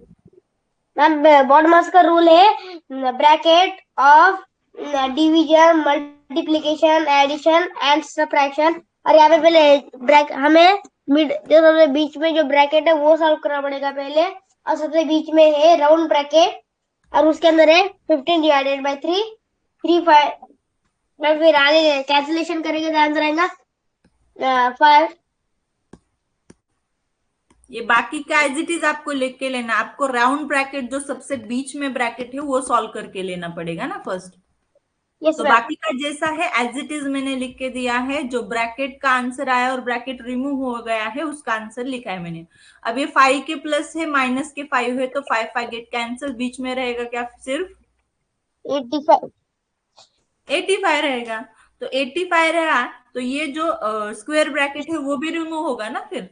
D: मैम बॉड मास का रूल है bracket of division, multiplication, addition and subtraction. और यहाँ पे पहले हमें मिड जो सबसे बीच में जो ब्रैकेट है वो सॉल्व करना पड़ेगा पहले। और सबसे बीच में है राउंड ब्रैकेट, और उसके अंदर है 15 डिवाइडेड बाई 3, 3 5। मैं फिर आगे कैंसिलेशन करेंगे तो आंसर आएगा 5।
A: ये बाकी का एज इट इज आपको लिख के लेना। आपको राउंड ब्रैकेट जो सबसे बीच में ब्रैकेट है वो सॉल्व करके लेना पड़ेगा ना फर्स्ट।
D: यस
A: तो
D: मैम।
A: बाकी का जैसा है एज इट इज मैंने लिख के दिया है। जो ब्रैकेट का आंसर आया और ब्रैकेट रिमूव हो गया है उसका आंसर लिखा है मैंने। अब ये 5 के प्लस है, माइनस के 5 है, तो 5 गेट कैंसिल। बीच में रहेगा क्या? सिर्फ
D: 85।
A: 85 रहेगा। तो 85 रहा, तो ये जो स्क्वायर ब्रैकेट है वो भी रिमूव होगा ना फिर।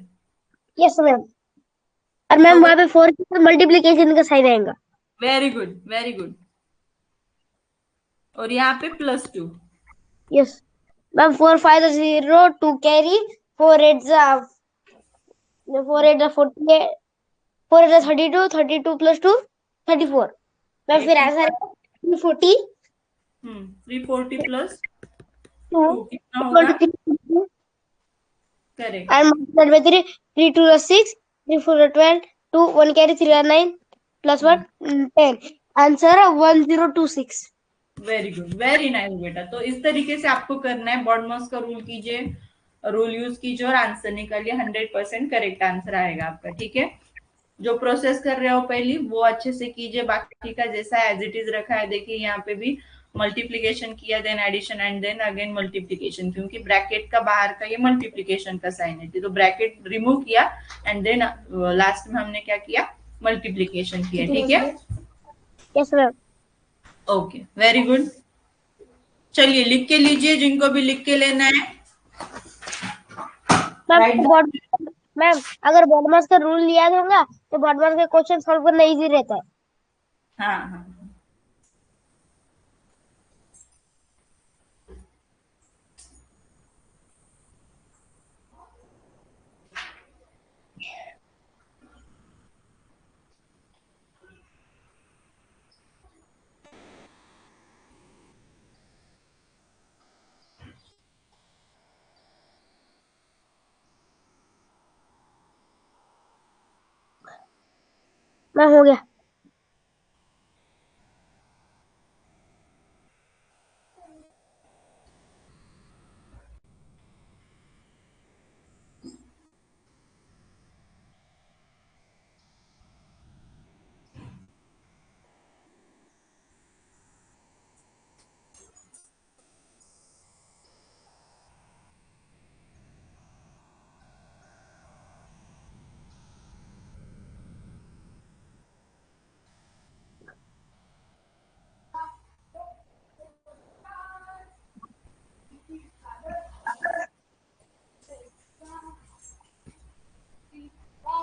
D: Yes ma'am. और
A: तो
D: मैम वहां पे 4 के मल्टीप्लीकेशन का साइन आएगा।
A: Very good, very good. और यहाँ पे +2।
D: Yes ma'am. 4 5 0 2 carry, 4 8 4 8 48, 4 8 32, 32 plus 2 34। Ma'am फिर आंसर 340।
A: 340 प्लस
D: 2
A: 2 कितना
D: इक्वल
A: होगा?
D: Two 3
A: correct.
D: and multiplied by 3, 3 2 are 6, 3 4 are 12, 2 1 carry 3 are 9 plus 1 10। Answer 1026।
A: Very good, very nice बेटा। तो इस तरीके से आपको करना है। बॉडमॉस का रूल कीजिए, रूल यूज कीजिए और आंसर निकालिए। 100% करेक्ट आंसर आएगा आपका, ठीक है। जो प्रोसेस कर रहे हो पहली वो अच्छे से कीजिए। बाकी का जैसा एज इट इज रखा है, देखिए यहाँ पे भी मल्टीप्लीकेशन किया, then addition and then again multiplication, क्योंकि ब्रैकेट का बाहर का ये मल्टीप्लीकेशन का साइन है, तो ब्रैकेट रिमूव किया एंड देन लास्ट में हमने क्या किया? मल्टीप्लीकेशन किया, ठीक है।
D: Yes ma'am.
A: Okay, very good. चलिए लिख के लीजिए, जिनको भी लिख के लेना है।
D: मैम
A: राइट
D: बॉड मैम अगर बॉडमास का रूल याद होगा तो बॉडमास का क्वेश्चन सॉल्व करना इजी रहता है।
A: हाँ हाँ।
D: मैम हो गया।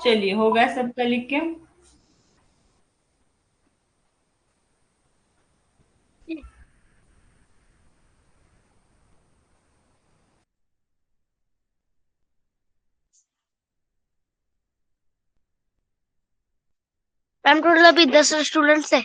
A: चलिए हो गया सबका लिख के।
D: मैम टोटल अभी 10 स्टूडेंट्स है।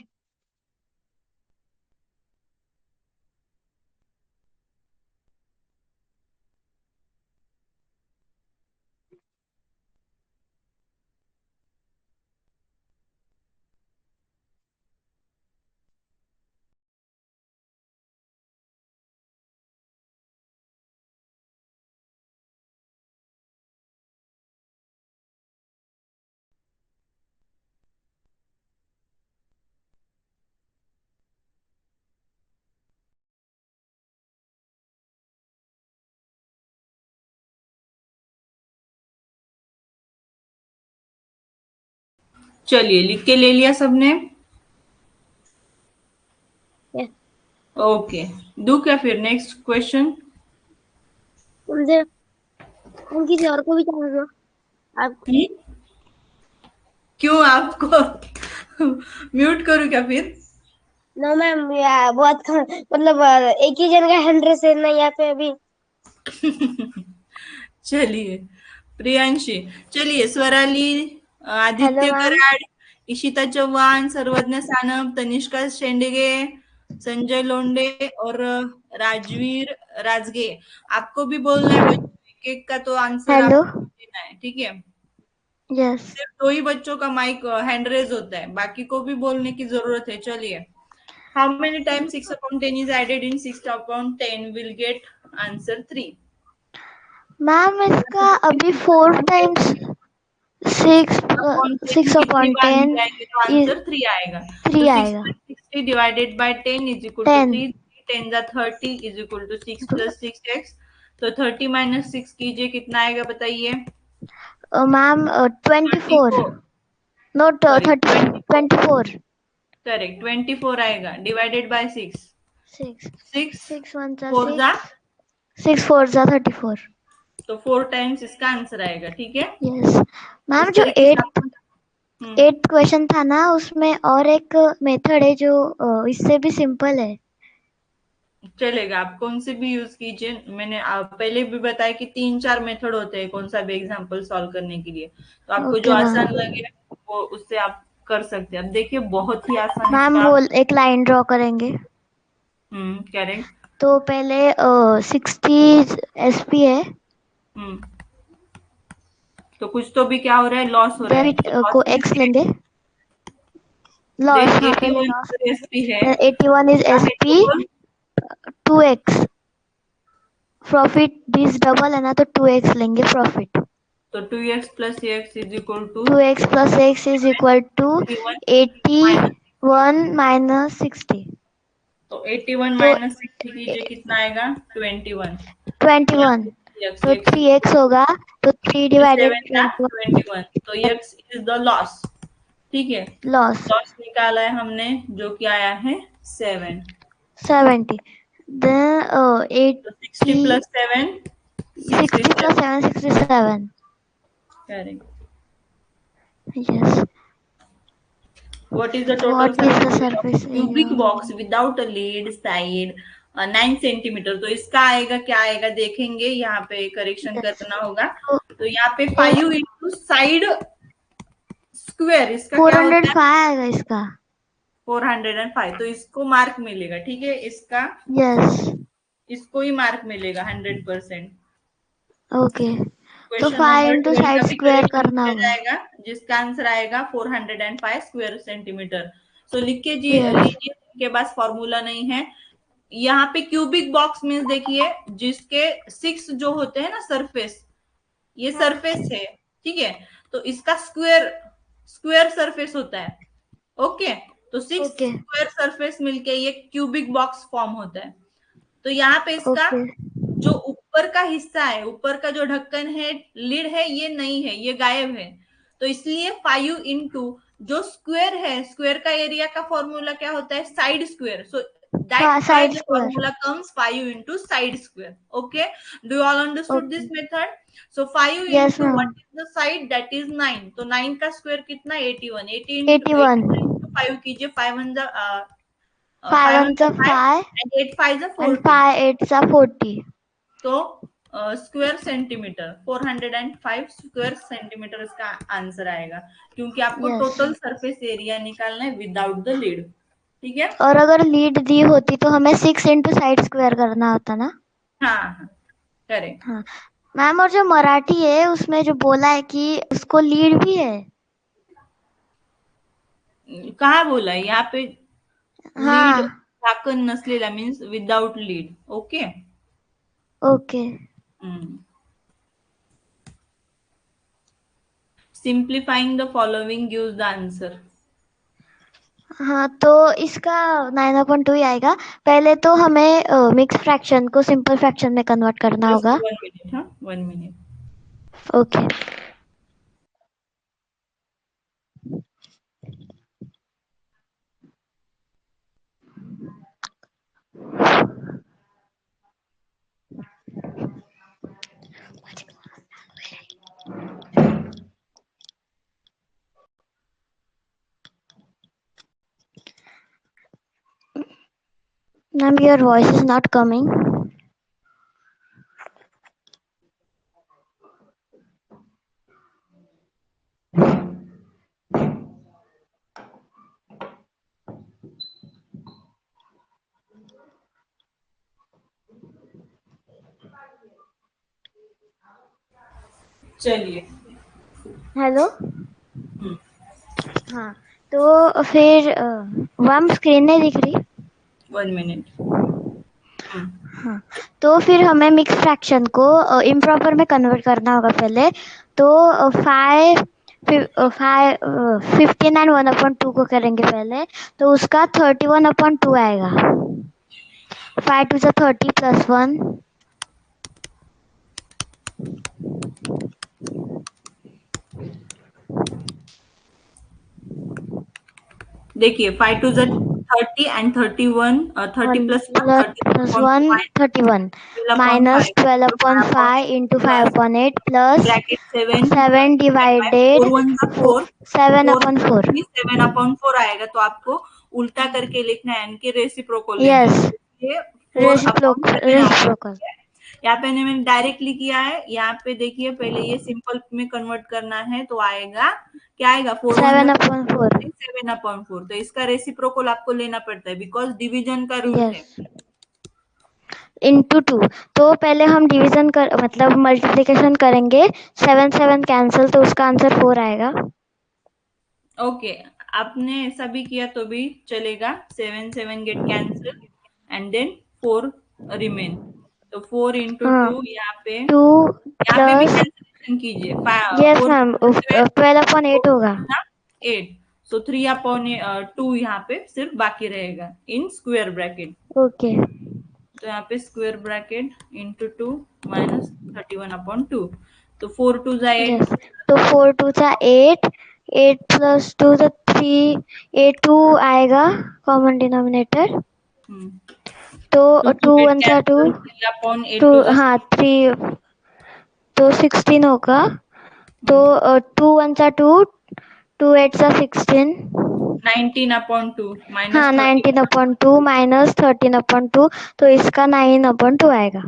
A: चलिए, लिख के ले लिया सबने?
D: Yes.
A: ओके, दू क्या फिर नेक्स्ट क्वेश्चन?
D: मुझे हम किसी और को भी चांस दो। आप
A: क्यों आपको म्यूट करूं क्या फिर?
D: नो मैम, बहुत मतलब एक ही जन का हैंड रेस है ना यहाँ पे अभी।
A: चलिए, प्रियांशी, चलिए, स्वराली,
C: हेलो
A: आदित्य
C: मैम।
A: कराड, इशिता चौहान, सर्वज्ञ सानप, तनिष्का शेंडेगे, संजय लोंडे और राजवीर राजगे, आपको भी बोलना है बच्चों, एक एक का तो आंसर
C: हेलो।
A: आपको देना है, ठीक है?
C: यस।
A: सिर्फ 2 ही बच्चों का माइक हैंड रेज होता है, बाकी को भी बोलने की जरूरत है। चलिए, how many times 6/10 is added in 6/10 will get answer 3?
C: Ma'am इसका अभी 4 टाइम्स 6
A: अपॉन 10
C: 6
A: कितनी
C: अपॉन
A: बार
C: 10
A: मिलाएंगे तो आंसर 3 आएगा।
C: 3
A: तो 6
C: आएगा।
A: plus 60 divided by 10 is equal to
C: 10
A: 3, 10 जा 30 is equal to 6 plus 6x। तो 30 minus 6 कीजिए, कितना आएगा बताइए?
C: मैम 24
A: 24,
C: नोट
A: सॉरी
C: 30
A: 24,
C: 24
A: करेक्ट, 24 आएगा डिवाइडेड बाय 6।
C: 6
A: 6
C: 6 1 जा
A: 4 जा
C: 6 4 जा 34।
A: तो 4 टाइम्स इसका आंसर आएगा, ठीक है?
C: Yes ma'am.
A: इस
C: जो
A: तरीके से आप
C: 8 क्वेश्चन था ना, उसमें और एक मेथड है जो इससे भी सिंपल है।
A: चलेगा, आप कौन से भी यूज कीजिए। मैंने पहले भी बताया कि 3-4 मेथड होते हैं कौन सा भी एग्जाम्पल सॉल्व करने के लिए, तो आपको जो
C: ओके
A: आसान
C: मैम।
A: लगे वो उससे आप कर सकते हैं। अब देखिए, बहुत ही आसान
C: मैम
A: इसका।
C: वो एक लाइन ड्रॉ करेंगे।
A: करेक्ट।
C: तो पहले 60 एसपी है।
A: तो कुछ तो भी क्या हो रहा है, लॉस हो रहा
C: देन
A: है, तो लॉस
C: को
A: मीन्स
C: एक्स लेंगे। लॉस,
A: देन
C: हाँ पहले
A: 81
C: लॉस।
A: एसपी है,
C: 81 इज
A: क्या है
C: एसपी।
A: टोटल?
C: 2x प्रॉफिट बीस डबल है ना, तो 2x लेंगे प्रॉफिट।
A: तो 2x plus x is equal to
C: 2x plus x is equal to
A: 81
C: 81 minus 60।
A: तो 81
C: तो
A: माइनस 60 कीजिए, कितना आएगा? 21।
C: 21। तो 3x होगा, तो 3 डिवाइडेड 21
A: 21, तो x इज द लॉस, ठीक है?
C: लॉस
A: लॉस निकाला है हमने, जो कि आया है 7।
C: 70। देन
A: तो 60 plus 7
C: 60 plus
A: 67,
C: 7 67।
A: Correct.
C: Yes.
A: What is the total
C: What is the
A: surface area of
C: surface
A: cubic
C: area?
A: box without a lid side 9 centimetre? तो इसका आएगा, क्या आएगा देखेंगे, यहाँ पे करेक्शन
C: Yes.
A: करना होगा।
C: तो
A: तो यहाँ पे 5 इंटू साइड स्क्वायर, इसका क्या होता है?
C: 405 आएगा इसका।
A: 405, तो इसको मार्क मिलेगा, ठीक है? इसका
C: यस।
A: इसको ही मार्क मिलेगा 100%।
C: ओके, तो
A: क्वेश्चन
C: 5
A: नंबर
C: इंटू
A: 12 का
C: साइड
A: भी
C: स्क्वायर
A: करेक्शन
C: करना
A: किया
C: होगा।
A: जाएगा, जिसका आंसर आएगा 405 स्क्वायर सेंटीमीटर। सो लिख के
C: यस।
A: लीजिए, इनके पास फॉर्मूला नहीं है। यहाँ पे क्यूबिक बॉक्स मीन्स देखिए, जिसके 6 जो होते हैं ना सरफेस, ये सरफेस है, ठीक है? तो इसका स्क्वायर स्क्वायर सरफेस होता है, ओके? तो 6
C: ओके
A: स्क्वायर सरफेस मिलके ये क्यूबिक बॉक्स फॉर्म होता है। तो यहाँ पे इसका
C: ओके
A: जो ऊपर का हिस्सा है, ऊपर का जो ढक्कन है, लिड है, ये नहीं है, ये गायब है। तो इसलिए 5 इंटू जो स्क्वायर है, स्क्वायर का एरिया का फॉर्मूला क्या होता है? Side square. So that's why
C: side
A: the
C: square.
A: Formula comes 5 into side square. Okay, do you all understood
C: okay.
A: This method? So 5
C: yes
A: into
C: ma'am.
A: What is the side, that is 9। तो 9 का square कितना? 81। 80 into
C: 81।
A: 5 कीजिए, 5 1 जा
C: 5
A: 5
C: 1
A: 1 जा 5
C: 5
A: and 8 5 जा
C: and
A: 40।
C: 5 8 40।
A: तो square centimetre, 405 square centimetre इसका answer आएगा, क्योंकि आपको
C: Yes.
A: टोटल सरफेस एरिया निकालना है विदाउट द लीड। ठीक है।
C: और अगर लीड दी होती तो हमें 6 इंटू साइड स्क्वायर करना होता ना।
A: हाँ हाँ करेक्ट।
C: हाँ मैम, और जो मराठी है उसमें जो बोला है कि उसको लीड भी है।
A: कहाँ बोला है? यहाँ पे लीड
C: हाँ
A: झाकण नसलेला means without lead. Okay.
C: Okay.
A: Simplifying the following gives the answer.
C: हाँ तो इसका 9/2 ही आएगा। पहले तो हमें मिक्स फ्रैक्शन को सिंपल फ्रैक्शन में कन्वर्ट करना
A: जस्ट
C: होगा।
A: 1 मिनट, हाँ 1 minute.
C: Okay. Ma'am, your voice is not coming.
A: चलिए।
C: हेलो।
A: हम्म,
C: हाँ तो फिर मैम स्क्रीन नहीं दिख रही।
A: 1 मिनट।
C: हाँ तो फिर हमें मिक्स फ्रैक्शन को इम्प्रॉपर में कन्वर्ट करना होगा पहले। तो 15 एंड 1/2 को करेंगे पहले, तो उसका 31/2 आएगा। 5 to the 30 plus 1।
A: देखिए 5 to the 30 and 31, 30 plus 1
C: plus
A: 31
C: 1 31 minus
A: 12/5
C: 12/5 into 5/8 plus
A: bracket 7
C: 7 divided
A: 4
C: 7/4।
A: 7/4 आएगा। तो आपको उल्टा करके लिखना है, यानी कि रेसिप्रोकल लेना
C: यस,
A: है। ये 4/7 आएगा।
C: रेसिप्रोकल।
A: यहाँ पे मैंने डायरेक्टली किया है। यहाँ पे देखिए पहले ये सिंपल में कन्वर्ट करना है, तो आएगा क्या आएगा?
C: 7/4।
A: 7/4। तो इसका रेसिप्रोकल आपको लेना पड़ता है, बिकॉज डिवीजन का रूल है।
C: Yes, into 2। तो पहले हम डिवीजन कर मतलब मल्टीप्लिकेशन करेंगे। 7 7 कैंसिल, तो उसका आंसर 4 आएगा।
A: ओके, आपने ऐसा भी किया तो भी चलेगा। 7 7 get cancel and then 4 remain. तो 4 इंटू
C: हाँ
A: 2 यहाँ पे
C: 2
A: भी
C: प्लस
A: कैंसिलेशन कीजिए।
C: यस मैम 12/8 होगा।
A: 8। सो 3/2 यहाँ पे सिर्फ बाकी रहेगा इन स्क्वायर ब्रैकेट।
C: ओके।
A: तो यहाँ पे स्क्वायर ब्रैकेट इंटू 2 माइनस 31/2। तो 4 2 8।
C: यस, तो 4 2 8, 8 प्लस 2 तो 3, 8 2 आएगा कॉमन डिनोमिनेटर। तो 2 1 2, 2 हाँ 3, तो 16 होगा। तो 2 1 2, 2 8 16।
A: 19/2 माइनस
C: हाँ 19/2 माइनस 13/2, तो इसका 9/2 आएगा।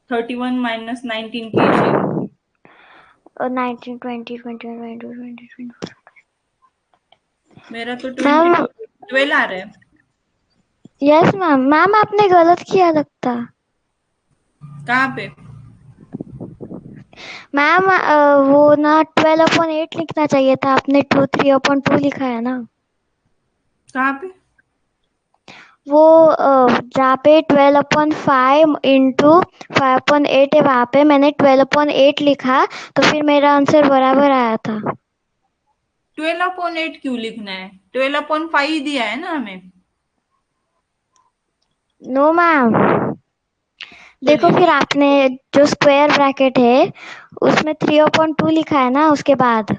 A: 31 माइनस 19 कीजिए।
C: और 19 20 21 22 23 24।
A: मेरा तो
C: मैम
A: 12 आ रहा है।
C: यस मैम, मैम आपने गलत किया लगता।
A: कहाँ पे?
C: मैम वो ना 12/8 लिखना चाहिए था, आपने 3/2 लिखा है ना।
A: कहाँ पे?
C: वो जहाँ पे 12/5 इंटू 5/8 है, वहाँ पे मैंने 12/8 लिखा, तो फिर मेरा आंसर बराबर आया था।
A: 12/8 क्यों लिखना है? 12/5 ही दिया है ना हमें।
C: नो मैम, देखो फिर आपने जो स्क्वायर ब्रैकेट है उसमें 3/2 लिखा है ना उसके बाद।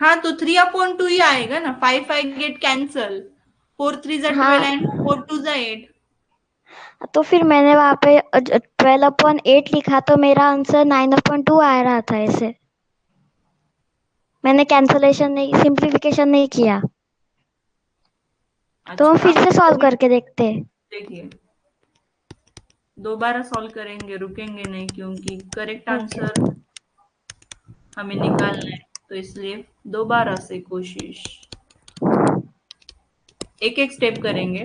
A: हाँ तो 3/2 ही आएगा ना। 5 5 गेट कैंसल, 4 3 12
C: हाँ
A: एंड 4 2 8।
C: तो फिर मैंने वहाँ पे 12/8 लिखा, तो मेरा आंसर 9/2 आ रहा था। ऐसे मैंने कैंसलेशन नहीं, सिंप्लीफिकेशन नहीं किया। तो हम
A: अच्छा
C: फिर से सॉल्व करके देखते हैं।
A: देखिए दोबारा सॉल्व करेंगे, रुकेंगे नहीं, क्योंकि करेक्ट आंसर हमें निकालना है, तो इसलिए दोबारा से कोशिश, एक एक स्टेप करेंगे,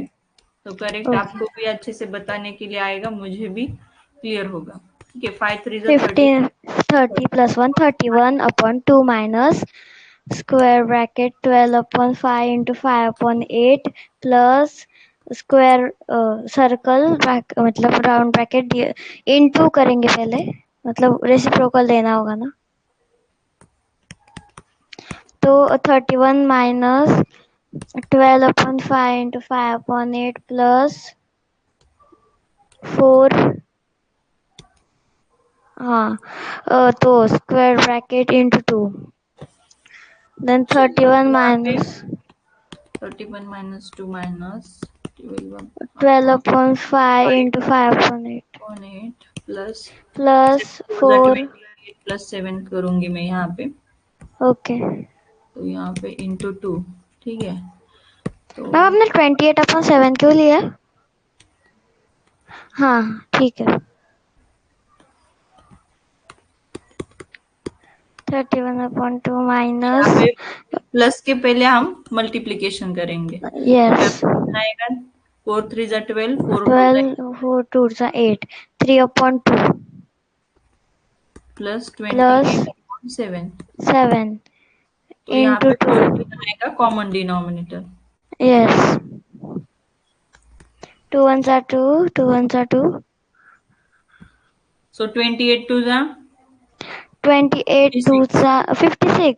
A: तो करेक्ट आपको भी अच्छे से बताने के लिए आएगा, मुझे भी क्लियर होगा। ठीक है, 5 3 30,
C: 30 plus 1, 31 upon 2 minus square bracket 12 upon 5 into 5 upon 8 plus square circle मतलब राउंड ब्रैकेट इनटू करेंगे पहले, मतलब रेसिप्रोकल देना होगा ना, तो 31 minus 12 upon 5 into 5 upon 8 plus 4, हाँ, तो square bracket into 2, then 31 minus
A: 31 minus 2 minus
C: 12 upon 5 into 5 upon 8
A: 8 plus
C: plus 4,
A: 28 plus 7 करूंगी मैं यहाँ पे,
C: ओके
A: तो यहाँ पे इंटू 2। ठीक है, तो
C: मैम आपने 28 अपॉन 7 क्यों लिया? हाँ ठीक है, 31 अपॉन 2
A: यहाँ
C: माइनस,
A: पे प्लस के पहले हम मल्टीप्लीकेशन करेंगे,
C: यस,
A: आएगा 4 3 जा 12, 4 2
C: 12 4 2 8, 3 अपॉन 2
A: प्लस
C: प्लस
A: 28 अपॉन 7,
C: 7
A: तो यहाँ
C: इंटू
A: पे
C: 2,
A: 14 आएगा common denominator.
C: Yes, 2 1s are 2, 2 1s are 2,
A: सो 28 2 जा
C: 28
A: 56,
C: 2s are 56,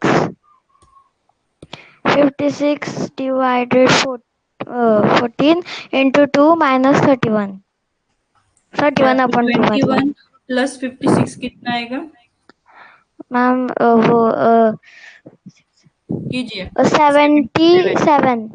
C: 56 divided 14 into 2 minus 31, 31 upon 2 मतलब
A: 21 प्लस 56 कितना आएगा,
C: मैम वो
A: कीजिए
C: 77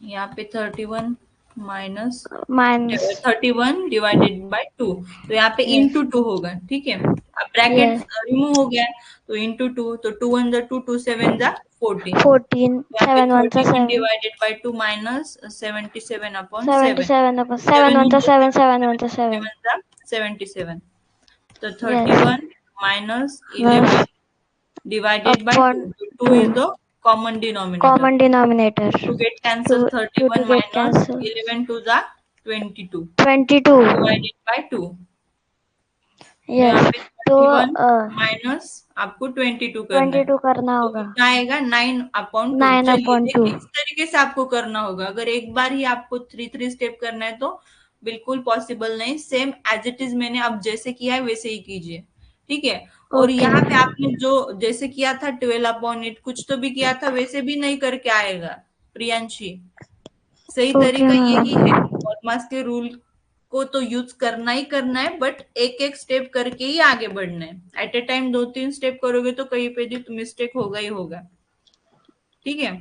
A: यहाँ पे 31 माइनस
C: माइनस
A: 31 डिवाइडेड बाय 2, तो यहाँ पे
C: यस
A: इंटू 2 होगा। ठीक है, अब ब्रैकेट
C: यस
A: रिमूव हो गया, तो इंटू 2, तो 2 1 जा 2, 2 7 जा 14,
C: 14
A: यहाँ पे
C: 7 1
A: 31
C: 7,
A: divided by 2 minus 77 upon 7,
C: 77 upon 7
A: 7
C: 1
A: 1
C: 7 7 1 7,
A: 7 जा 77, तो
C: yes
A: 31 minus
C: plus
A: 11 divided by
C: upon
A: 2. So 2
C: 2
A: is the common denominator.
C: common denominator
A: 2 get
C: to
A: cancelled, 31
C: to get
A: minus
C: cancelled
A: 11 to the 22
C: 22,
A: divided by 2. तो यहाँ
C: यस
A: पे
C: तो
A: 31 माइनस आपको 22 करना है,
C: 22 करना
A: तो
C: होगा,
A: कितना आएगा 9/2।
C: 9
A: चलिए
C: upon 2,
A: देखिए, इस तरीके से आपको करना होगा, अगर एक बार ही आपको 3 स्टेप करना है तो बिल्कुल पॉसिबल नहीं, सेम एज इट इज मैंने अब जैसे किया है वैसे ही कीजिए। ठीक है, और
C: ओके
A: यहाँ पे आपने जो जैसे किया था 12/8 कुछ तो भी किया था, वैसे भी नहीं करके आएगा प्रियांशी, सही
C: ओके
A: तरीका यही है,
C: मैम,
A: और मास के रूल को तो यूज करना ही करना है, बट एक एक स्टेप करके ही आगे बढ़ना है। एट ए टाइम 2 3 स्टेप करोगे तो कहीं पे भी मिस्टेक होगा ही होगा। ठीक है,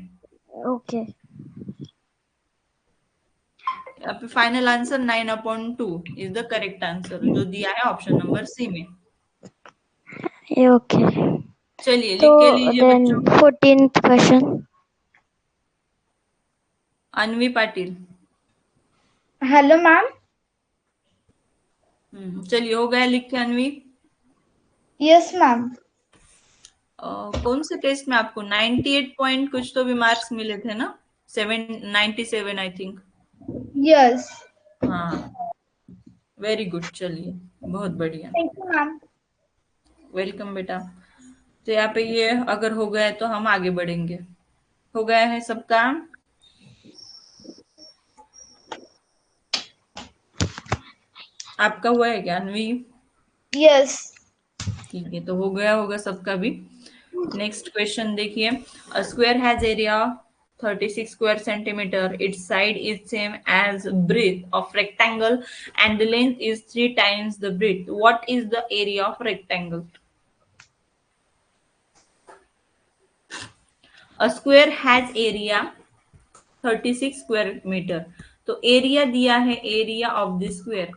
C: ओके
A: यहाँ पे final answer 9/2 is the correct answer, जो दिया है ऑप्शन नंबर सी में।
C: ये ओके,
A: चलिए
C: तो
A: लिख के लीजिए
C: देन
A: बच्चों।
C: 14th question,
A: Anvi Patil.
B: Hello ma'am.
A: चलिए हो गया लिख के अन्वी।
B: Yes ma'am.
A: कौन से टेस्ट में आपको 98 पॉइंट कुछ तो भी मार्क्स मिले थे ना, 97 आई थिंक।
B: यस।
A: हाँ, वेरी गुड, चलिए बहुत बढ़िया,
B: थैंक यू मैम।
A: वेलकम बेटा। तो यहाँ पे ये अगर हो गया है तो हम आगे बढ़ेंगे। हो गया है सबका? आपका हुआ है क्या अन्वी?
B: यस।
A: ठीक है, तो हो गया होगा सबका भी। नेक्स्ट क्वेश्चन देखिए, a square has area 36 square centimeter, its side is same as breadth of rectangle and the length is 3 times the breadth. What is the area of rectangle? A square has area 36 square meter, तो area दिया है, area of the square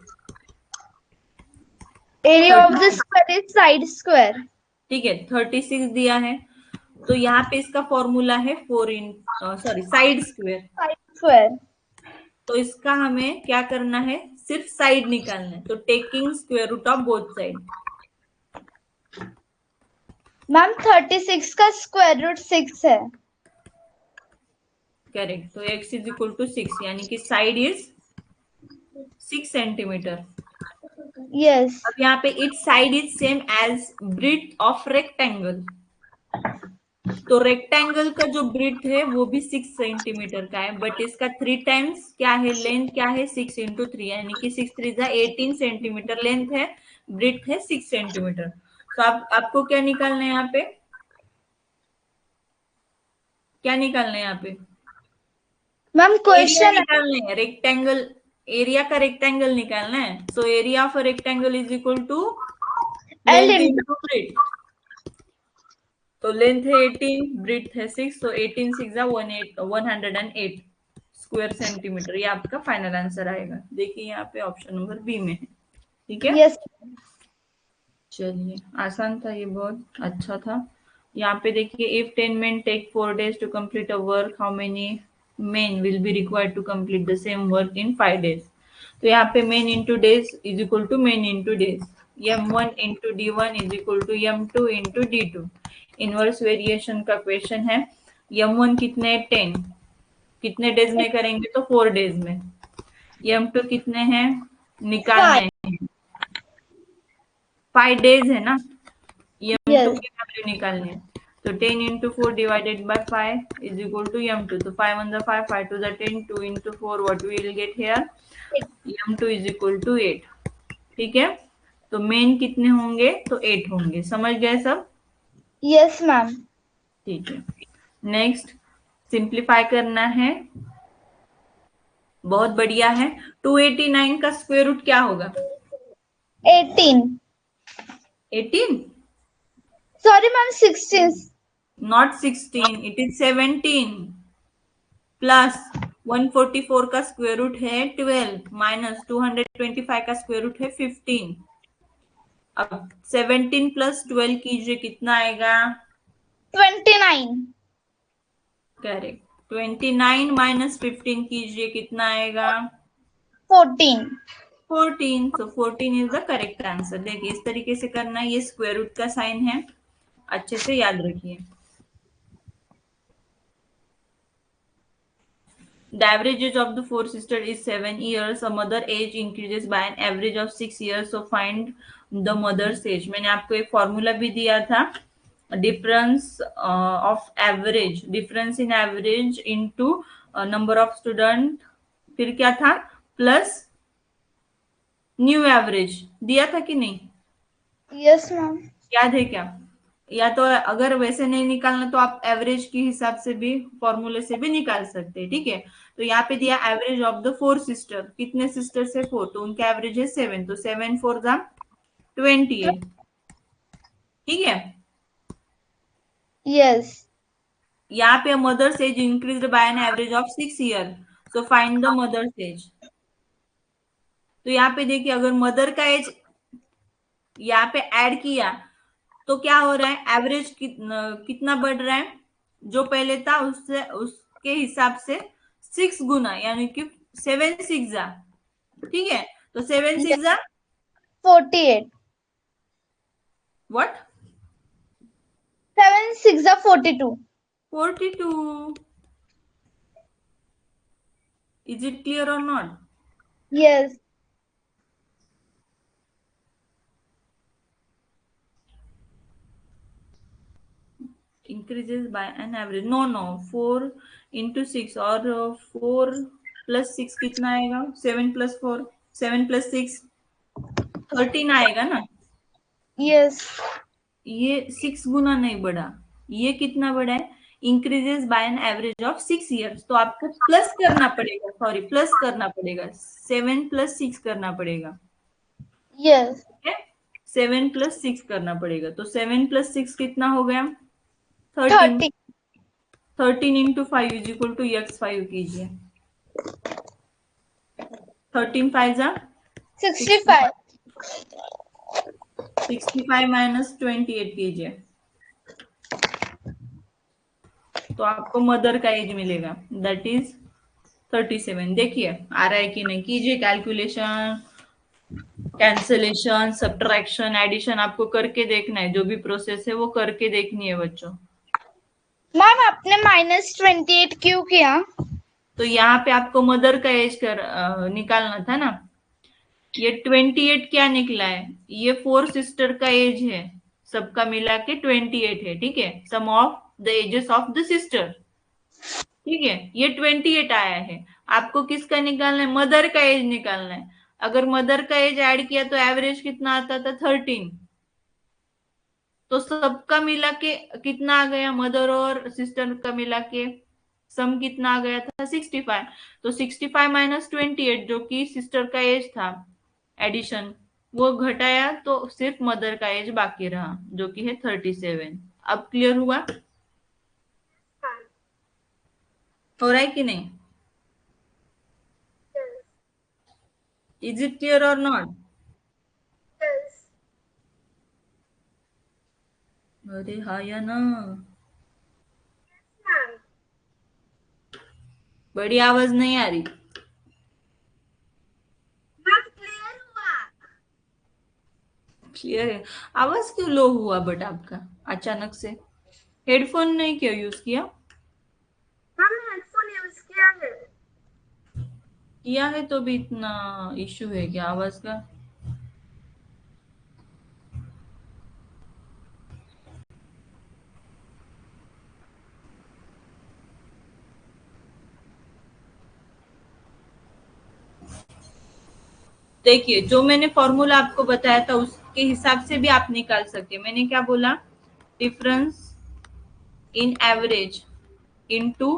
B: area of the square is side square.
A: ठीक है, 36 दिया है, तो यहाँ पे इसका फॉर्मूला है साइड स्क्वायर,
B: साइड स्क्वायर।
A: तो इसका हमें क्या करना है, सिर्फ साइड निकालना है, तो taking square root of both side.
B: Ma'am 36 का स्क्वायर रूट 6 है।
A: करेक्ट, तो x इज इक्वल टू 6, यानी कि साइड इज 6 सेंटीमीटर।
B: यस
A: अब यहाँ पे it side is same as breadth of rectangle, तो रेक्टेंगल का जो ब्रीथ है वो भी 6 सेंटीमीटर का है, बट इसका 3 टाइम्स क्या है, लेंथ क्या है, 6 इंटू 3, यानी कि 6 3 जा 18 सेंटीमीटर लेंथ है, ब्रीथ है 6 सेंटीमीटर। तो आपको क्या निकालना है यहाँ पे, क्या निकालना है यहाँ पे,
B: मैम
A: एरिया
B: क्वेश्चन
A: निकालना है, रेक्टेंगल, एरिया का रेक्टेंगल निकालना है। So area of rectangle is equal to
B: L
A: length
B: into
A: into breadth. तो लेंथ है 18, ब्रीथ है 6, तो 18 6 108 स्क्वायर सेंटीमीटर, ये आपका फाइनल आंसर आएगा। देखिए यहाँ पे ऑप्शन नंबर बी में है, ठीक है।
B: यस
A: चलिए, आसान था ये, बहुत अच्छा था। यहाँ पे देखिए, if 10 men take 4 days to complete a work, how many men will be required to complete the same work in 5 days? तो यहाँ पे men into days is equal to men into days, m1 into d1 is equal to m2 into d2। Inverse variation का question है, m1 कितने 10, कितने days में करेंगे, तो 4 डेज में। m2 कितने हैं, निकालने हैं, 5 डेज है ना, m2
B: Yes.
A: की वैल्यू निकालनी है। तो 10 into 4 divided by 5 is equal to m2। तो 5 1 the 5, 5 to the 10, 2 into 4, what we will get here, m2 is equal to 8। ठीक है, तो मेन कितने होंगे, तो 8 होंगे। समझ गए सब,
B: Yes, ma'am.
A: ठीक है। नेक्स्ट सिंप्लीफाई करना है, बहुत बढ़िया है। 289 का स्क्वायर रूट क्या होगा,
B: 18.
A: 18,
B: Sorry, ma'am, 16.
A: Not 16, it is 17 plus 144 का स्क्वायर रूट है 12 माइनस 225 का स्क्वायर रूट है 15। अब 17 प्लस 12 कीजिए, कितना आएगा,
B: 29.
A: करेक्ट। 29 माइनस 15 कीजिए, कितना आएगा,
B: 14.
A: 14। सो 14 इज द करेक्ट आंसर। देखिए इस तरीके से करना है, ये स्क्वायर रूट का साइन है, अच्छे से याद रखिए। The average age of the four sisters is 7 years. A mother age increases by an average of 6 years. So find the mother's age. मैंने आपको एक फॉर्मूला भी दिया था, difference of average, difference in average into number of student, फिर क्या था, plus new average दिया था कि नहीं,
B: Yes, ma'am.
A: याद है क्या? या तो अगर वैसे नहीं निकालना तो आप एवरेज के हिसाब से भी, फॉर्मूले से भी निकाल सकते हैं, ठीक है। तो यहाँ पे दिया एवरेज ऑफ द 4 सिस्टर, कितने सिस्टर्स है 4, तो उनका एवरेज है 7, तो 7 4 जा 28, ठीक है।
B: Yes.
A: यहाँ पे mother's age increase by an average of 6 year, so find the mother's age. तो यहाँ पे देखिए, अगर मदर का एज यहाँ पे ऐड किया तो क्या हो रहा है, एवरेज कितना बढ़ रहा है, जो पहले था उससे, उसके हिसाब से 6 गुना, यानी कि 7 6 जा, ठीक है। तो 7 6 जा
B: 48.
A: What,
B: 7 6 are 42.
A: 42। Is it clear or not?
B: Yes.
A: Increases by an average, no no, 4 into 6 और 4 plus 6 कितना आएगा, 7 plus 4, 7 plus 6 13 आएगा ना।
B: Yes.
A: ये 6 गुना नहीं बढ़ा, ये कितना बढ़ा है, increases by an average of 6 years. तो आपको प्लस करना पड़ेगा, सॉरी प्लस करना पड़ेगा, 7 plus 6 करना पड़ेगा,
B: Yes.
A: ठीक है। 7 plus 6 करना पड़ेगा, तो 7 plus 6 कितना हो गया, 13।
B: 30.
A: 13 into 5 is equal to x5 कीजिए, 13 5 जा
B: 65.
A: 65 माइनस 28 कीजिए, तो आपको मदर का एज मिलेगा, दैट इज 37। देखिए आ रहा है कि नहीं, कीजिए कैलकुलेशन, कैंसलेशन, सब्ट्रैक्शन, एडिशन आपको करके देखना है। जो भी प्रोसेस है वो करके देखनी है बच्चों।
B: मैम आपने -28 क्यों किया?
A: तो यहाँ पे आपको मदर का एज निकालना था ना। ये 28 क्या निकला है, ये 4 सिस्टर का एज है, सबका मिला के 28 है। ठीक है, sum of the ages of the sister. ठीक है, ये 28 आया है। आपको किसका निकालना है, मदर का एज निकालना है। अगर मदर का एज ऐड किया तो एवरेज कितना आता था, 13। तो सबका मिला के कितना आ गया, मदर और सिस्टर का मिला के सम कितना आ गया था, 65। तो 65 माइनस 28 जो कि सिस्टर का एज था, एडिशन वो घटाया तो सिर्फ मदर का एज बाकी रहा जो कि है 37। अब क्लियर हुआ, हो रहा है कि नहीं? Is it clear or not? अरे हाँ या ना? बड़ी आवाज नहीं आ रही। क्लियर है। आवाज क्यों लो हुआ बट आपका अचानक से? हेडफोन नहीं क्यों यूज किया?
D: हेडफोन यूज किया है।
A: किया है तो भी इतना इश्यू है क्या आवाज का? देखिए जो मैंने फॉर्मूला आपको बताया था उसके हिसाब से भी आप निकाल सकते हैं। मैंने क्या बोला, difference in average into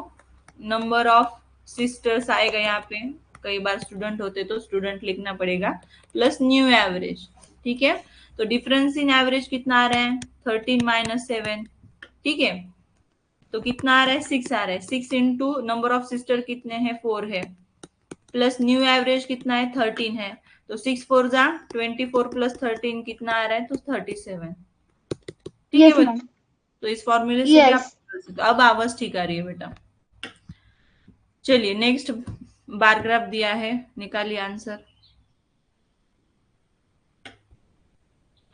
A: number of sisters आएगा यहाँ पे। कई बार स्टूडेंट होते तो स्टूडेंट लिखना पड़ेगा, प्लस न्यू एवरेज। ठीक है, तो डिफरेंस इन एवरेज कितना आ रहा है, 13 माइनस 7। ठीक है, तो कितना आ रहा है, 6 आ रहा है। 6 इंटू नंबर ऑफ सिस्टर कितने हैं, 4 है, प्लस न्यू एवरेज कितना है, 13 है। तो 6 4 जा 24 प्लस 13 कितना आ रहा है, तो 37। ठीक है
B: यस
A: बच्चों,
B: मैम।
A: तो इस फॉर्मूले से भी आप
B: यस
A: कर सकते हो। अब आवाज ठीक आ रही है बेटा। चलिए नेक्स्ट बार ग्राफ दिया है, निकालिए answer.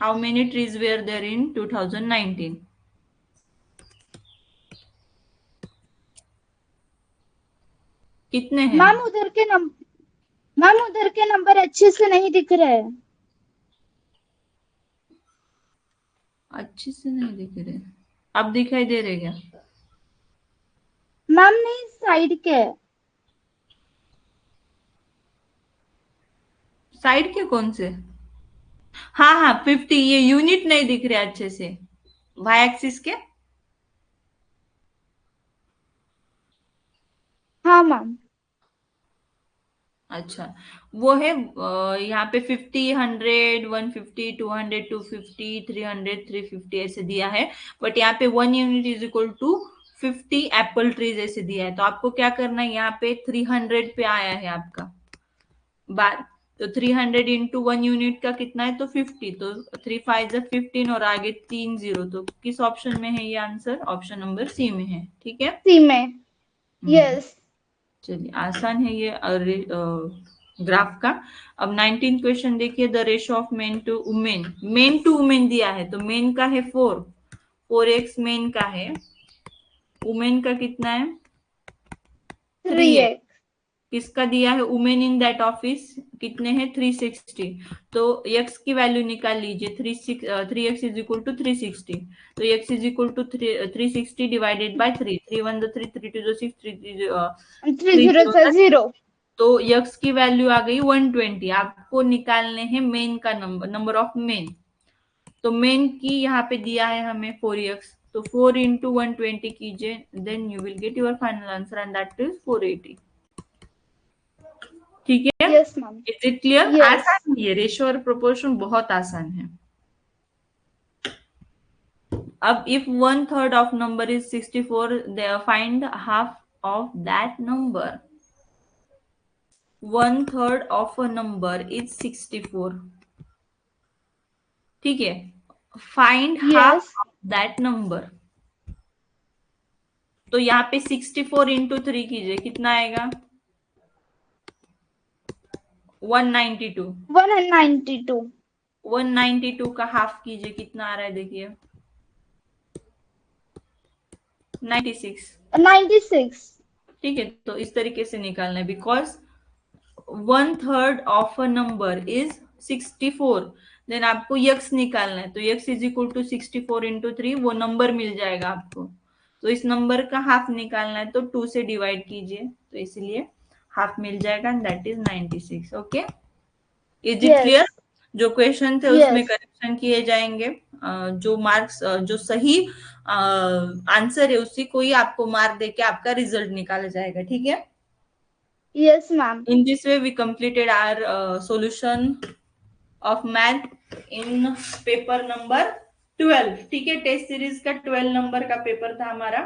A: How many trees were there in 2019? कितने हैं?
B: मैम उधर के नंबर अच्छे से नहीं दिख रहे।
A: अच्छे से नहीं दिख रहे, अब दिखाई दे रहे क्या?
B: मैम नहीं, साइड के।
A: साइड के कौन से? हाँ हाँ 50, ये यूनिट नहीं दिख रहे अच्छे से, वाई एक्सिस के।
B: हाँ मैम।
A: अच्छा, वो है यहाँ पे 50, 100, 150, 200, 250, 300, 350 ऐसे दिया है। बट यहाँ पे 1 unit is equal to 50 apple trees ऐसे दिया है। तो आपको क्या करना है, यहाँ पे 300 पे आया है आपका बात, तो 300 इंटू 1 यूनिट का कितना है, तो 50। तो 3 5 15 और आगे 3 0। तो किस ऑप्शन में है ये आंसर, ऑप्शन नंबर सी में है। ठीक है,
B: सी में। यस।
A: चलिए आसान है ये ग्राफ का। अब 19 क्वेश्चन देखिए, the ratio of men to women. Men to women दिया है, तो मेन का है 4x मेन का है, वुमेन का कितना है, 3x।
B: 3x।
A: किसका दिया है, वुमेन इन दैट ऑफिस कितने हैं, 360। तो x की वैल्यू निकाल लीजिए, 3x इज इक्वल टू 360। तो x is equal to 360 divided by 3। 3 1 3, 3 2 6,
B: 3 0 से 0।
A: तो यक्स की वैल्यू आ गई 120। आपको निकालने हैं मेन का नंबर, नंबर ऑफ मेन। तो मेन की यहाँ पे दिया है हमें 4x, तो 4 इंटू 120 कीजिए, then you will get your final answer and that is 480। ठीक है,
B: yes ma'am.
A: Is it clear?
B: Yes.
A: आसान है ये, रेशियो और प्रोपोर्शन बहुत आसान है। अब if 1/3 of number is 64, they find half of that number. 1/3 of a number is 64। ठीक है, find half
B: yes.
A: Of that number. तो यहाँ पे 64 इंटू 3 कीजिए, कितना आएगा, 192
B: 192
A: 192 का हाफ कीजिए, कितना आ रहा है देखिए, 96।
B: 96
A: ठीक है, तो इस तरीके से निकालना है, because 1/3 of a number is 64। Then आपको यक्स निकालना है, तो x is equal to 64 into 3, वो नंबर मिल जाएगा आपको। तो इस नंबर का हाफ निकालना है, तो 2 से डिवाइड कीजिए, तो इसलिए हाफ मिल जाएगा, that is 96। Okay, is it clear?
B: yes
A: जो क्वेश्चन थे उसमें
B: yes
A: करेक्शन किए जाएंगे, जो मार्क्स, जो सही आंसर है उसी को ही आपको मार्क देके आपका रिजल्ट निकाला जाएगा। ठीक है,
B: yes ma'am
A: in this way we completed our solution of math in paper number 12। ठीक है, टेस्ट सीरीज का 12 नंबर का पेपर था हमारा,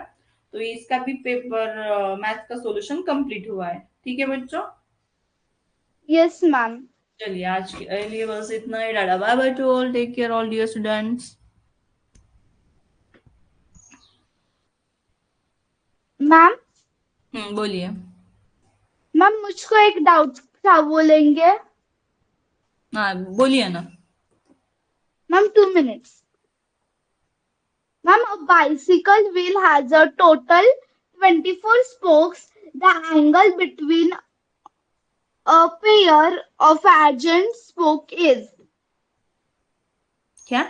A: तो इसका भी पेपर मैथ का सॉल्यूशन कंप्लीट हुआ है। ठीक है बच्चों,
B: yes ma'am
A: चलिए आज के लिए बस इतना ही। डाटा bye bye to all, take care all dear students.
B: Ma'am
A: बोलिए।
B: मैम मुझको एक डाउट था, बोलेंगे?
A: हाँ बोलिए ना।
B: Ma'am 2 minutes। Ma'am, a bicycle wheel has a total 24 spokes. The angle between a pair of adjacent spoke is?
A: क्या?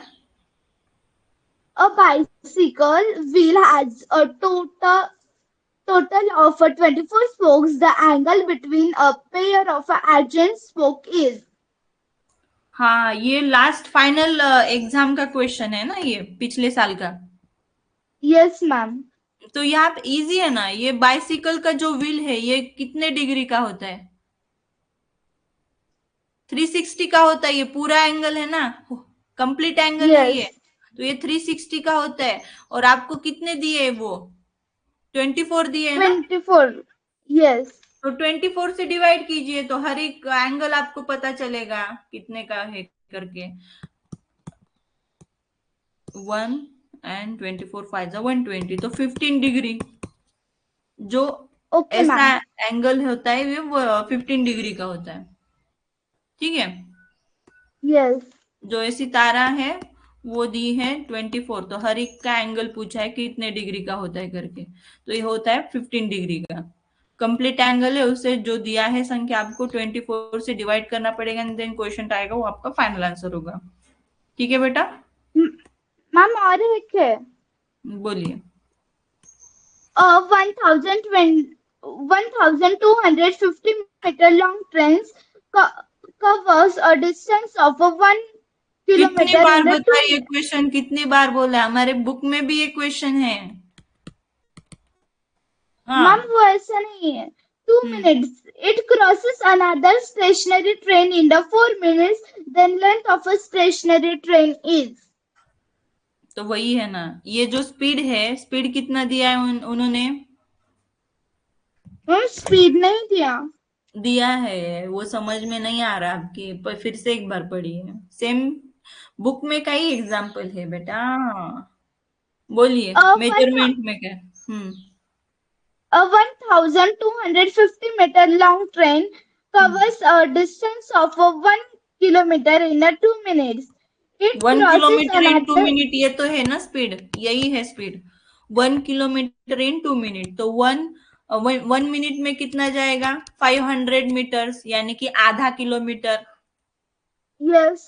B: A bicycle wheel has a total of 24 spokes. The angle between a pair of adjacent spoke is?
A: हाँ, ये last final exam का question है ना, ये पिछले साल का।
B: Yes ma'am.
A: तो यहाँ पे इजी है ना, ये बाइसिकल का जो व्हील है ये कितने डिग्री का होता है? 360 का होता है, ये पूरा एंगल है ना, कंप्लीट एंगल है ये, तो ये 360 का होता है। और आपको कितने दिए वो? 24 दिए है ना,
B: 24। यस।
A: तो 24 से डिवाइड कीजिए, तो हर एक एंगल आपको पता चलेगा कितने का है करके। 1 and 24 5 120, तो 15 डिग्री जो
B: ओके
A: ऐसा
B: मैम।
A: एंगल होता है वो 15 डिग्री का होता है। ठीक है,
B: यस।
A: जो ऐसी तारा है वो दी है 24, तो हर एक का एंगल पूछा है कि कितने डिग्री का होता है करके, तो ये होता है 15 डिग्री का। कंप्लीट एंगल है, उसे जो दिया है संख्या आपको 24 से डिवाइड करना पड़ेगा, एंड देन क्वेश्चन आएगा, वो आपका फाइनल आंसर होगा। ठीक है बेटा,
B: मैम और एक है।
A: बोलिए।
B: 1250 meter long trains covers a distance of 1
A: कितनी
B: kilometer
A: बार
B: in a 2
A: बताइए क्वेश्चन, कितनी बार बोला? हमारे बुक में भी ये क्वेश्चन है।
B: मैम
A: हाँ,
B: वो ऐसा नहीं है। 2 minutes. It crosses another stationary train in the 4 minutes. Then length of a stationary train is?
A: तो वही है ना, ये जो स्पीड है, स्पीड कितना दिया है उन्होंने?
B: स्पीड नहीं
A: दिया है, वो समझ में नहीं आ रहा आपके, पर फिर से एक बार पढ़िए, सेम बुक में का ही एग्जाम्पल है बेटा। बोलिए मेजरमेंट में क्या?
B: A 1250 meter long train covers a distance of 1 kilometer in a 2 minutes. It
A: 1
B: crosses
A: kilometre in 2
B: another.
A: Minute, ये तो है ना स्पीड, यही है स्पीड। 1 किलोमीटर इन 2 मिनट, तो 1 मिनट में कितना जाएगा? 500 मीटर्स, यानी कि आधा किलोमीटर।
B: Yes.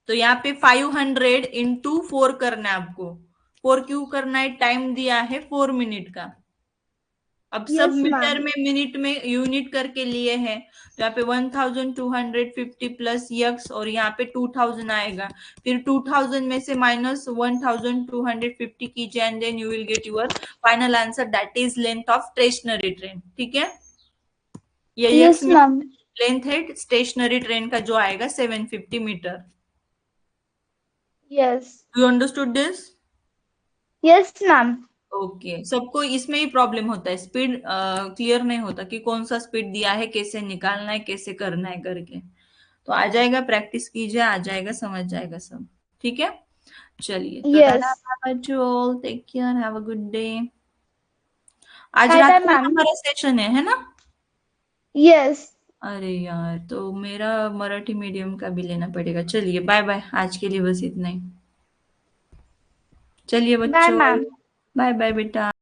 A: तो यहाँ पे 500 इंटू 4 करना है आपको। 4 क्यों करना है? टाइम दिया है 4 मिनट का। अब सब
B: Yes,
A: मीटर
B: ma'am.
A: में मिनट में यूनिट करके लिए हैं, तो यहाँ पे 1250 प्लस यक्स, और यहाँ पे 2000 आएगा। फिर 2000 में से माइनस 1250 कीजिए, and then you will get your final answer, that is length of stationary train. ठीक है, ये यक्स
B: Yes,
A: में
B: ma'am.
A: लेंथ है स्टेशनरी ट्रेन का, जो आएगा 750 metre.
B: Yes.
A: You understood this?
B: Yes, ma'am.
A: Okay, सबको इसमें ही प्रॉब्लम होता है, स्पीड क्लियर नहीं होता कि कौन सा स्पीड दिया है, कैसे निकालना है, कैसे करना है करके। तो आ जाएगा, प्रैक्टिस कीजिए, आ जाएगा, समझ जाएगा सब। ठीक है, चलिए, तो
B: Yes.
A: Tata bye to all, take care, have a good day. आज
B: Bye,
A: रात
B: bye,
A: को
B: ma'am.
A: हमारा सेशन है ना?
B: Yes.
A: अरे यार, तो मेरा मराठी मीडियम का भी लेना पड़ेगा। चलिए बाय बाय, आज के लिए बस इतना ही। चलिए
B: बाय
A: बच्चों,
B: मैम।
A: बाय बाय बेटा।